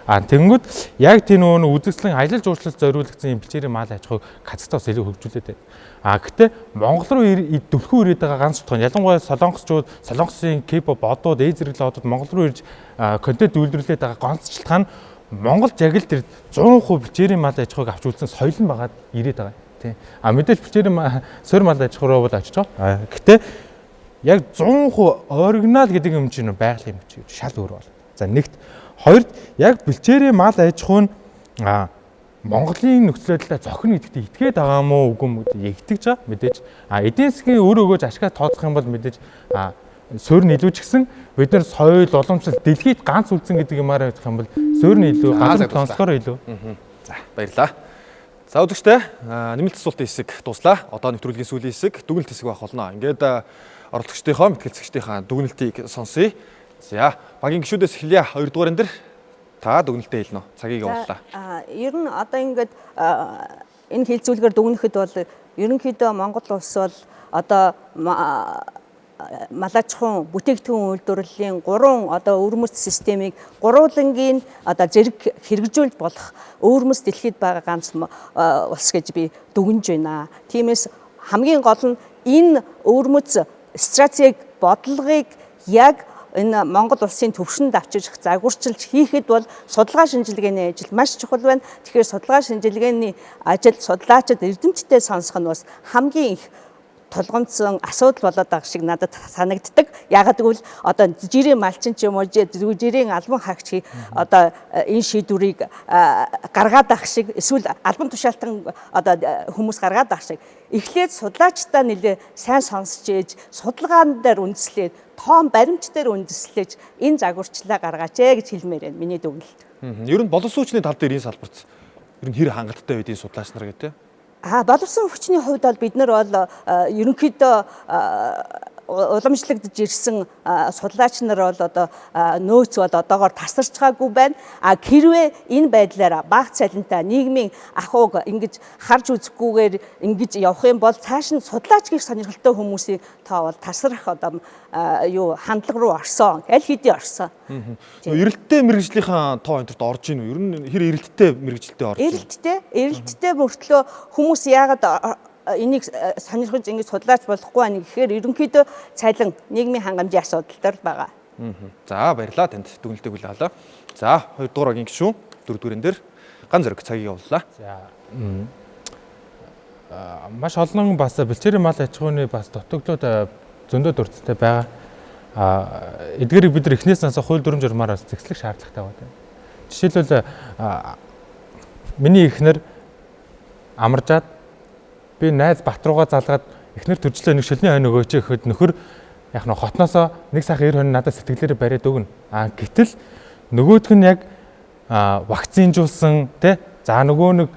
Тэнгүүд яг тийм нөгөө үзэсгэлэн аялал жуулчлалд зориулагдсан юм бэлчээр мал аж ахуйг Казахстан бас илүү хөгжүүлээд байна. Гэхдээ Монгол руу дөлхөн ирээд байгаа ганц шалтгаан ялангуяа солонгосын K-pop одууд, зэрэглэл одууд Монгол руу ирж контент үйлдвэрлээд байгаа ганц шалтгаан нь Монголд яг л тэр 100% бэлчээрийн мал аж ахуйг авч үзсэн соёл нь байгаад ирээд байгаа. Тийм. Мэдээж бэлчээрийн суурь мал аж ахуй руу бол очиж байгаа. Гэхдээ яг 100% оригинал гэдэг юм чинь байгалийн юм чи шал өөр бол. За нэгт хоёрд яг бэлчээрийн мал аж ахуй нь Монголын нөхцөл байдлаа зохино гэдэгт итгээд байгаа юм уу үгүй юм итгэж байгаа мэдээж эдийн засгийн өөр өгөөж ашиглаж тооцох юм бол мэдээж суурь нь илүү ч гэсэн бид нар соёл уламжлалт дэлхийд ганц үлдсэн гэдэг юмараа хэлэх юм бол суурь нь илүү газар тонцгоор илүү. За баярлалаа. За үзэгчтэй нэмэлт асуултын хэсэг дуслаа. Одоо нэвтрүүлгийн сүүлийн хэсэг дүгнэлт хэсэг байх болно. Ингээд оролцогчдийнхоо мэтгэлцэгчдийнхаа дүгнэлтийг сонсъё. За багийн гишүүдээс эхлэе. 2 дугаар энэ та дүгнэлтээ хэлнэ. Цагийг явууллаа. Ер нь одоо ингээд энэ хилцүүлгээр дүгнэхэд бол ерөнхийдөө Монгол улс бол одоо мал аж ахуйн бүтээгдэхүүн үйлдвэрлэлийн 3 одоо өвөрмөц системийг гурвангийн одоо зэрэг хэрэгжүүлж болох өвөрмөц дэлхийд байгаа ганц улс гэж би дүгнэж байна. Тиймээс хамгийн гол нь энэ өвөрмөц стратеги бодлогыг яг энэ Монгол улсын төвшөнд авчиж загварчилж хийхэд бол судалгаа шинжилгээний ажил маш чухал байна. Тэгэхээр судалгаа шинжилгээний ажил судлаачид эрдэмтдээ сонсох нь бас хамгийн их толгомцсон асуудал болоод байгаа шиг надад санагддаг. Ягаад гэвэл одоо жирийн малчин ч юм уу жирийн албан хаагч одоо энэ шийдвэрийг гаргаад авах шиг эсвэл албан тушаалтан одоо хүмүүс гаргаад авах шиг эхлээд судлаачдаа нэлээ сайн сонсч ээж судалгаан дээр үндэслээд тоон баримт дээр үндэслэж энэ загварчлаа гаргаач гэж хэлмээр байна. Миний дүгнэлт. Ер нь боловсруучны тал дээр энэ салбарт ер нь хэр хангалттай байдгийг судлаач нар гэдэг. Боловсон хүчний хувьд бол бид нар бол ерөнхийдөө уламжлагдж ирсэн судлаач нар бол одоо нөөц бол одоогоор тасарч байгаагүй байна. Хэрвээ энэ байдлаар бага цалинтай нийгмийн ахуйг ингэж харж үзэхгүйгээр ингэж явах юм бол цааш нь судлаач гэх сонирхолтой хүмүүсийн тоо бол тасрах одоо хандлага руу орсон. Аль хэдийн орсон. Эрэлттэй мэрэгжлийнхэн тоо энтерт орж ийн үү? Ер нь хэр эрэлттэй мэрэгжилтэд орж ийн? Эрэлттэй мөртлөө хүмүүс яагаад энийг сонирхож ингэж судлаач болохгүй байна гэхээр ерөнхийдөө цалин нийгмийн хангамжийн асуудал төр байгаа. За баярлалаа танд дүгнэлтийг хүлээлээ. За 2 дугаар багийн гишүүн 4 дугаарын дээр ган зэрэг цагийг явууллаа. За маш олон бас бэлчээрийн мал аж ахуйн бас дутагдлууд зөндөө дурдтай байгаа. Эдгээрийг бид нар эхнээс насаа хууль дүрм журмаар зэгслэх шаардлагатай байна. Жишээлбэл миний эхнэр амаржаад би найз бат руугаа залгаад эхнэр төржлөө нэг шилний хойно өгөөч гэхэд нөхөр яг нь хотноосоо нэг сайхан 90 хонь надад сэтгэлээрээ бариад өгнө. Гэтэл нөгөөх нь яг вакцинжуулсан тий за нөгөө нэг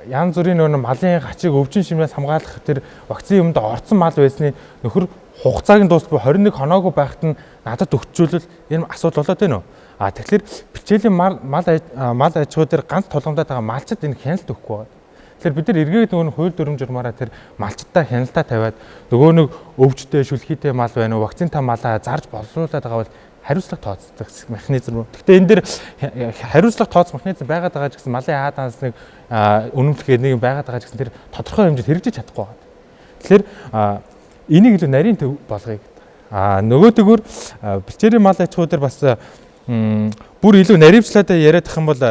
янз бүрийн нөгөө малын гачиг өвчин шимнээс хамгаалах тэр вакцины юмд орцсон мал байсны нөхөр хугацааг нь дуусгүй 21 хоноогүй байхад нь надад өгчүүлвэл энэ асуудал болоод байна уу? Тэгэхээр бэлчээлийн мал аж ахуй дээр ганц тулгамдаад байгаа малчид энэ хяналт өгөхгүй байна. Тэгэхээр бид нар эргээд нөгөө хууль дүрм журмаараа тэр малчтаа хяналтаа тавиад нөгөө нэг өвчтэй шүлхийтэй мал байна уу, вакцинтай малаа зарж боловсруулад байгаа бол хариуцлага тооцдог механизм. Гэхдээ энэ дэр хариуцлага тооцох механизм байгаад байгаа ч гэсэн малын хааданаас нэг үнэмлэх нэг байгаад байгаа ч гэсэн тэр тодорхой хэмжээнд хэрэгжиж чадахгүй байна. Тэгэхээр энийг илүү нарийн төв болгоё. Нөгөөдөгөр бэлчээрийн мал аж ахуй дээр бас бүр илүү наривчлаад яриад ах юм бол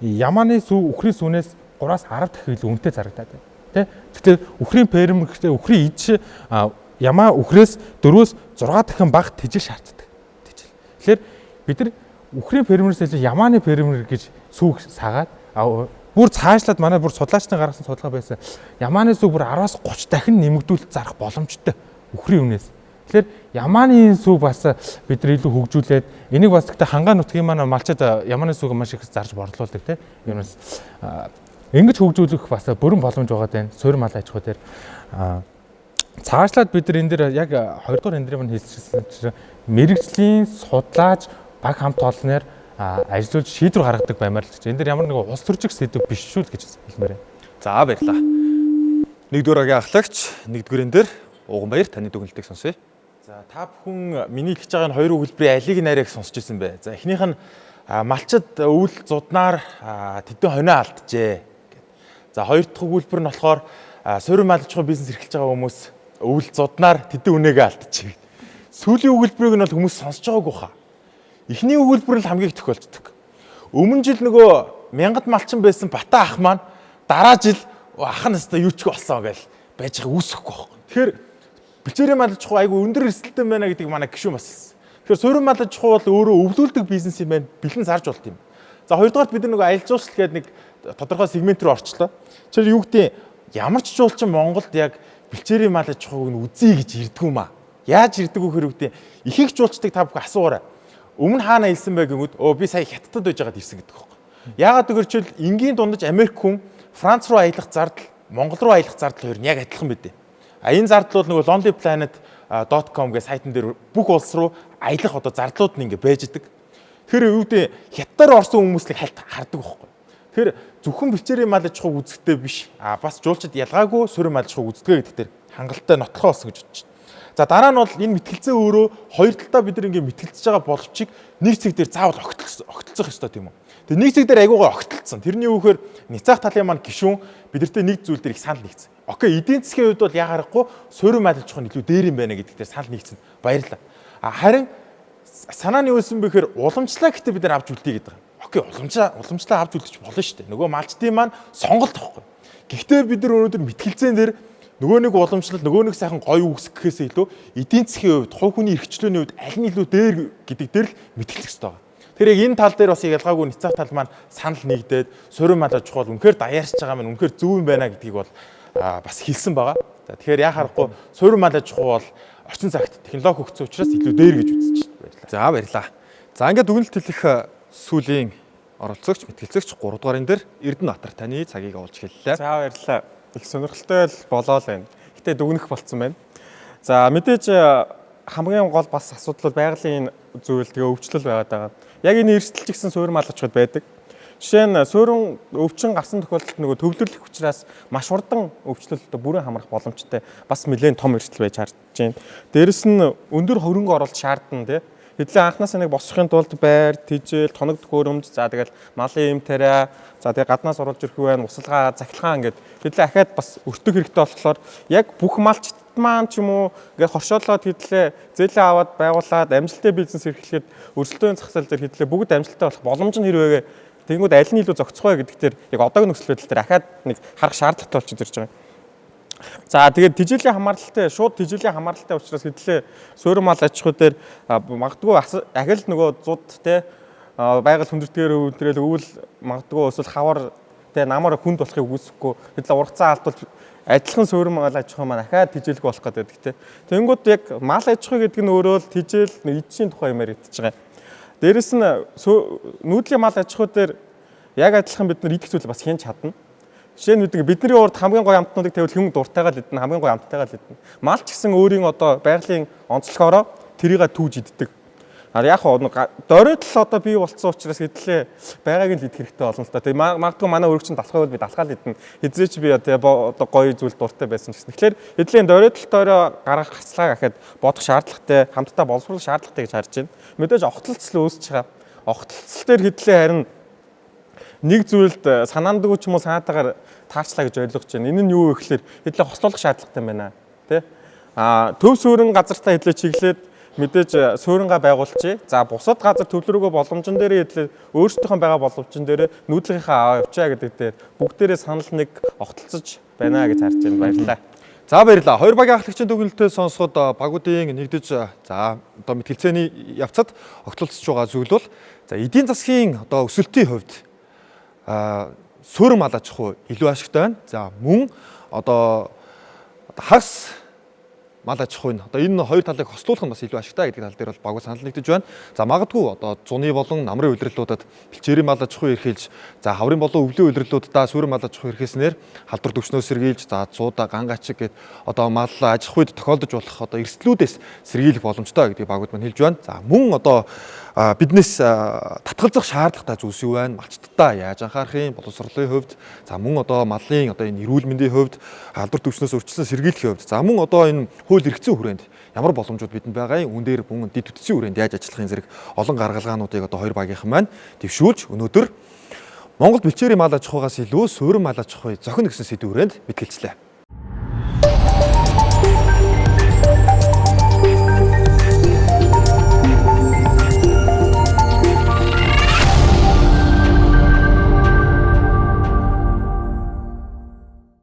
ямааны сүү үхрийн сүүнээс 3-аас 10 дахин илүү үнэтэй зарагдаад байна. Тэ? Тэгэхээр үхрийн ферм гэхдээ үхрийн идэж ямаа үхрээс 4-өөс 6 дахин бага тижил шаарддаг. Тэгэхээр бид нар үхрийн фермерээс илүү ямааны фермер гэж сүүг сагаад бүр цаашлаад манай бүр судлаачны гаргасан судалгаа байсан. Ямааны сүү бүр 10-аас 30 дахин нэмэгдүүлэлт зарах боломжтой үхрийн үнээс. Тэгэхээр ямааны сүү бас бид нар илүү хөгжүүлээд энийг бас гэхдээ хангаа нутгийн маань малчид ямааны сүүг маш их зарж борлуулдаг тийм. Юунаас ингэж хөгжүүлэх бас бүрэн боломж байгаа даа. Суурь мал аж ахуй дээр цаашлаад бид нар энэ дээр яг 2 дугаар энэ дээр мань хэлчихсэн чинь мэрэгжлийн судлаач баг хамт олноор ажиллаж шийдвэр гаргадаг баймаар л гэж. Энэ дээр ямар нэг улс төрчиг сэдв биш шүү л гэж хэлмээр байна. За баярлалаа. Нэгдүгээр агийн ахлагч нэгдүгээрэн дээр Уганбаяр таны дүгнэлтийг сонсъё. За та бүхэн миний хэлж байгаа энэ хоёр өгүүлбэрийн алийг нарийг сонсч ирсэн бэ. За эхнийх нь малчид өвөл зуднаар тэдэн хонио алджээ. За хоёр дахь өгүүлбэр нь болохоор суурь мал аж ахуй бизнес эрхэлж байгаа хүмүүс өвөл зуднаар тэдэн үнэгээ алдчихъя. Сүүлийн өгүүлбэрийг нь бол хүмүүс сонсож байгаагүй хаа. Эхний өгүүлбэр нь л хамгийн их тохиолддог. Өмнө жил нөгөө мянгад малчин байсан Бата ах маань дараа жил ах нь өстой юу ч болсон гэж байж байгаа үүсэхгүй байхгүй. Тэгэхээр бэлчээрийн мал аж ахуй айгүй өндөр эрсдэлтэй байна гэдэг манай гишүүн бас хэлсэн. Тэгэхээр суурь мал аж ахуй бол өөрөө өвлүүлдэг бизнес юм байна. Бэлэн зарж болт юм. За хоёрдугаар бид нэг аялал жуулчлал гэдэг нэг тодорхой сегмент рүү орчлоо. Тэгэхээр юу гэдэг ямар ч жуулчин Монголд яг бэлчээрийн мал аж ахуйг нь үзье гэж ирдэг юм аа. Яаж ирдэг вэ хэрэгтэй. Их их жуулчдыг та бүхэн асуугаарай. Өмнө хаана хэлсэн бэ гэнгүүт би сая Хятадд байж байгаад ирсэн гэдэг байхгүй. Яагаад гэвэл энгийн дундаж Америк хүн Франц руу аялах зардал, Монгол руу аялах зардал хоёр нь яг адилхан байдэ. Энэ зардал бол нөгөө lonelyplanet.com гэх сайтн дээр бүх улс руу аялах одоо зардлууд нь ингээ байж идэг. Тэр юу гэдэг Хятадаар орсон хүмүүсийг хардаг байхгүй. Тэгэхээр зөвхөн бэлчээрийн мал аж ахуйг үзэхтэй биш. Бас жуулчид ялгаагүй суурь мал аж ахуйг үздэг гэдэг дээр хангалттай нотлохоо болсон гэж бодчих. За дараа нь бол энэ мэтгэлцээ өөрөө хоёр талдаа бид нар ингээ мэтгэлцэж байгаа боловчийг нэг цэг дээр заавал огтлцох ёстой тийм үү. Тэгээ нэг цэг дээр айгуугаа огтлцсон. Тэрний үүхээр Ницаах талын маань гишүүн бидэртээ нэг зүйл дээр их санал нэгсэн. Окей, эдийн засгийн хувьд бол ягарахгүй суурь мал аж ахуй нь илүү дээр юм байна гэдэг дээр санал нэгсэн. Баярлалаа. Харин санаа нь юу байсан бэ гэхээр уламжлаа гэхдээ бид нар авч үлдээ гэдэг. Окей, уламжлаа авч үлдэж болно шүү дээ. Нөгөө малчдын маань сонголт авахгүй. Гэхдээ бид нар өнөөдөр мэтгэлцэн дээр нөгөө нэг уламжлал, нөгөө нэг сайхан гоё үгс гэхээс илүү эдийн засгийн хувьд, хувь хүний эрхчлөөний хувьд аль нь илүү дээр гэдэг дээр л мэтгэлцэх хэрэгтэй байна. Тэр яг энэ тал дээр бас ялгаагүй Ницаах тал маань санал нэгдээд суурь мал аж ахуй бол үнэхээр даяарч байгаа маань үнэхээр зөв юм байна гэдгийг бол бас хэлсэн байгаа. За тэгэхээр яа харахгүй суурь мал аж ахуй бол орчин цагт технологи хөгжсөн учраас илүү дээр гэж үзэж байна. За баярлалаа. За ингээд дүгнэлт хэлэх сүүлийн оролцогч, мэтгэлцэгч 3 дугаарын дээр Эрдэнэбаатар таны цагийг олж хэллээ. За баярлалаа. Их сонирхолтой л болоо л байна. Гэтэ дүгнэх болцсон байна. За мэдээж хамгийн гол бас асуудал бол байгалийн зүйл тэгээ өвчлөл байгаад байгаа. Яг энэ эрсдэлч гэсэн суурь мал аж ахуйд байдаг. Жишээ нь суурин өвчин гарсан тохиолдолд нөгөө төвлөрлөх учраас маш хурдан өвчлөлтөд бүрэн хамрах боломжтой бас нэлээд том эрсдэл байж харж байна. Дээрэс нь өндөр хөрөнгө оруулалт шаардна тий. Хэдлээ анхнаасаа нэг босхын тулд байр, тижэл, тоног төхөөрөмж, за тэгэл малын эм тариа, за тэгээ гаднаас оруулж ирэх үеийн усалгаа, захилгаан ингээд хэдлээ ахаад бас өртөх хэрэгтэй болохоор яг бүх малчт маань ч юм уу ингээд хоршоолоод хэдлээ зээлээ аваад байгуулад амжилттай бизнес эрхлэхэд өрсөлдөөний зах зээл дээр хэдлээ бүгд амжилттай болох боломж нь хэрвээ тэгэнгүүт аль нь илүү зохицох вэ гэдэг дээр яг одоогийн нөхцөл байдал дээр ахаад нэг харах шаардлагатай болчиход ирж байгаа. За тэгээд тижээлийн хамааралтай шууд тижээлийн хамааралтай учраас хэдлээ суурь мал аж ахуй дээр магадгүй ахил нөгөө зуд те байгаль хүндэрдгээр өвлөрөл өвөл магадгүй эсвэл хавар те намаар хүнд болохыг үгүйсэхгүй хэдлээ ургацаа алдвал адилхан суурь мал аж ахуй маань ахаад тижээлгүй болох гэдэг те. Тэнгүүд яг мал аж ахуй гэдэг нь өөрөө л тижээл эдшийн тухай юмар идчихэж байгаа. Дээрэс нь нүүдлийн мал аж ахуй дээр яг адилхан бид нар идэх зүйл бас хянж чадна. Жишээ нь бидний урд хамгийн гоё амтнуудыг тавьвал хүн дуртайгаа л идэнэ, хамгийн гоё амттайгаа л идэнэ. Мал ч гэсэн өөрийн одоо байгалийн онцлогоороо тэрийг түүж иддэг. Яг дөрөөл одоо бий болцсон учраас хэдлээ байгааг нь л идэх хэрэгтэй болно л та. Тэгээ магадгүй манай өргөчн далхах бол би далхаад идэнэ. Хизээч би одоо гоё зүйл дуртай байсан гэсэн. Тэгэхээр хэдлийн дөрөөлөлтөөрөө гаргах гарцлага гэхэд бодох шаардлагатай, хамтдаа боловсруулах шаардлагатай гэж харж байна. Мэдээж огтлцол үүсэж байгаа. Огтлцол дээр хэдлээ харин нэг зүйлд санаандгүй ч юм уу санаатаагаар таарчлаа гэж ойлгож байна. Энэ нь юу вэ гэхээр хэдлээ хослуулах шаардлагатай байна. Тэ? Төв суурин газартаа хэдлээ чиглээд мэдээж суурингаа байгуулчих. За бусад газар төвлөрөөгөө боломжн дээрээ хэдлээ өөрсдийнхөө байгаа боломжн дээрээ нүүдлгийнхаа аваа явчаа гэдэг дээр бүгдээрээ санал нэг огтлцож байна гэж харж байна. Баярлалаа. За баярлалаа. Хоёр багийн ахлагчийн төгөлтэй сонсоход багуудын нэгдэж за одоо мэтгэлцээний явцад огтлцож байгаа зүйл бол за эдийн засгийн одоо өсөлтийн хувьд суурин мал аж ахуй илүү ашигтай байна. За мөн одоо хагас мал аж ахуй нь одоо энэ хоёр талыг хослуулах нь бас илүү ашигтай гэдэг тал дээр бол багуу санал нэгдэж байна. За магадгүй одоо зуны болон намрын улирлуудад бэлчээрийн мал аж ахуй эрхэлж, за хаврын болон өвлийн улирлуудаа суурин мал аж ахуй эрхэлснээр халдвар төвчнөөс сэргийлж, за цуудаа, гангаачиг гэд одоо мал аж ахуйд тохиолдож болох одоо эрсдлүүдээс сэргийлэх боломжтой гэдгийг багууд маань хэлж байна. За мөн одоо биднээс татгалзах шаардлагатай зүйлс юу байна? Малчдаа яаж анхаарах юм? Боловсролын хувьд, за мөн одоо малын одоо энэ эрүүл мэндийн хувьд, халдвар төвчнөөс урьдчилан сэргийлэхийн хувьд, за мөн одоо энэ хууль эрхцэн хүрээнд ямар боломжууд бидэнд байгаа юм? Үүн дээр мөн дэд үтцийн хүрээнд яаж ажиллахын зэрэг олон гаргалгаануудыг одоо хоёр багийнхан маань дэвшүүлж өнөөдөр Монгол бэлчээрийн мал аж ахуйгаас илүү суурин мал аж ахуй зохино гэсэн сэдвүүрэнд мэтгэлцлээ.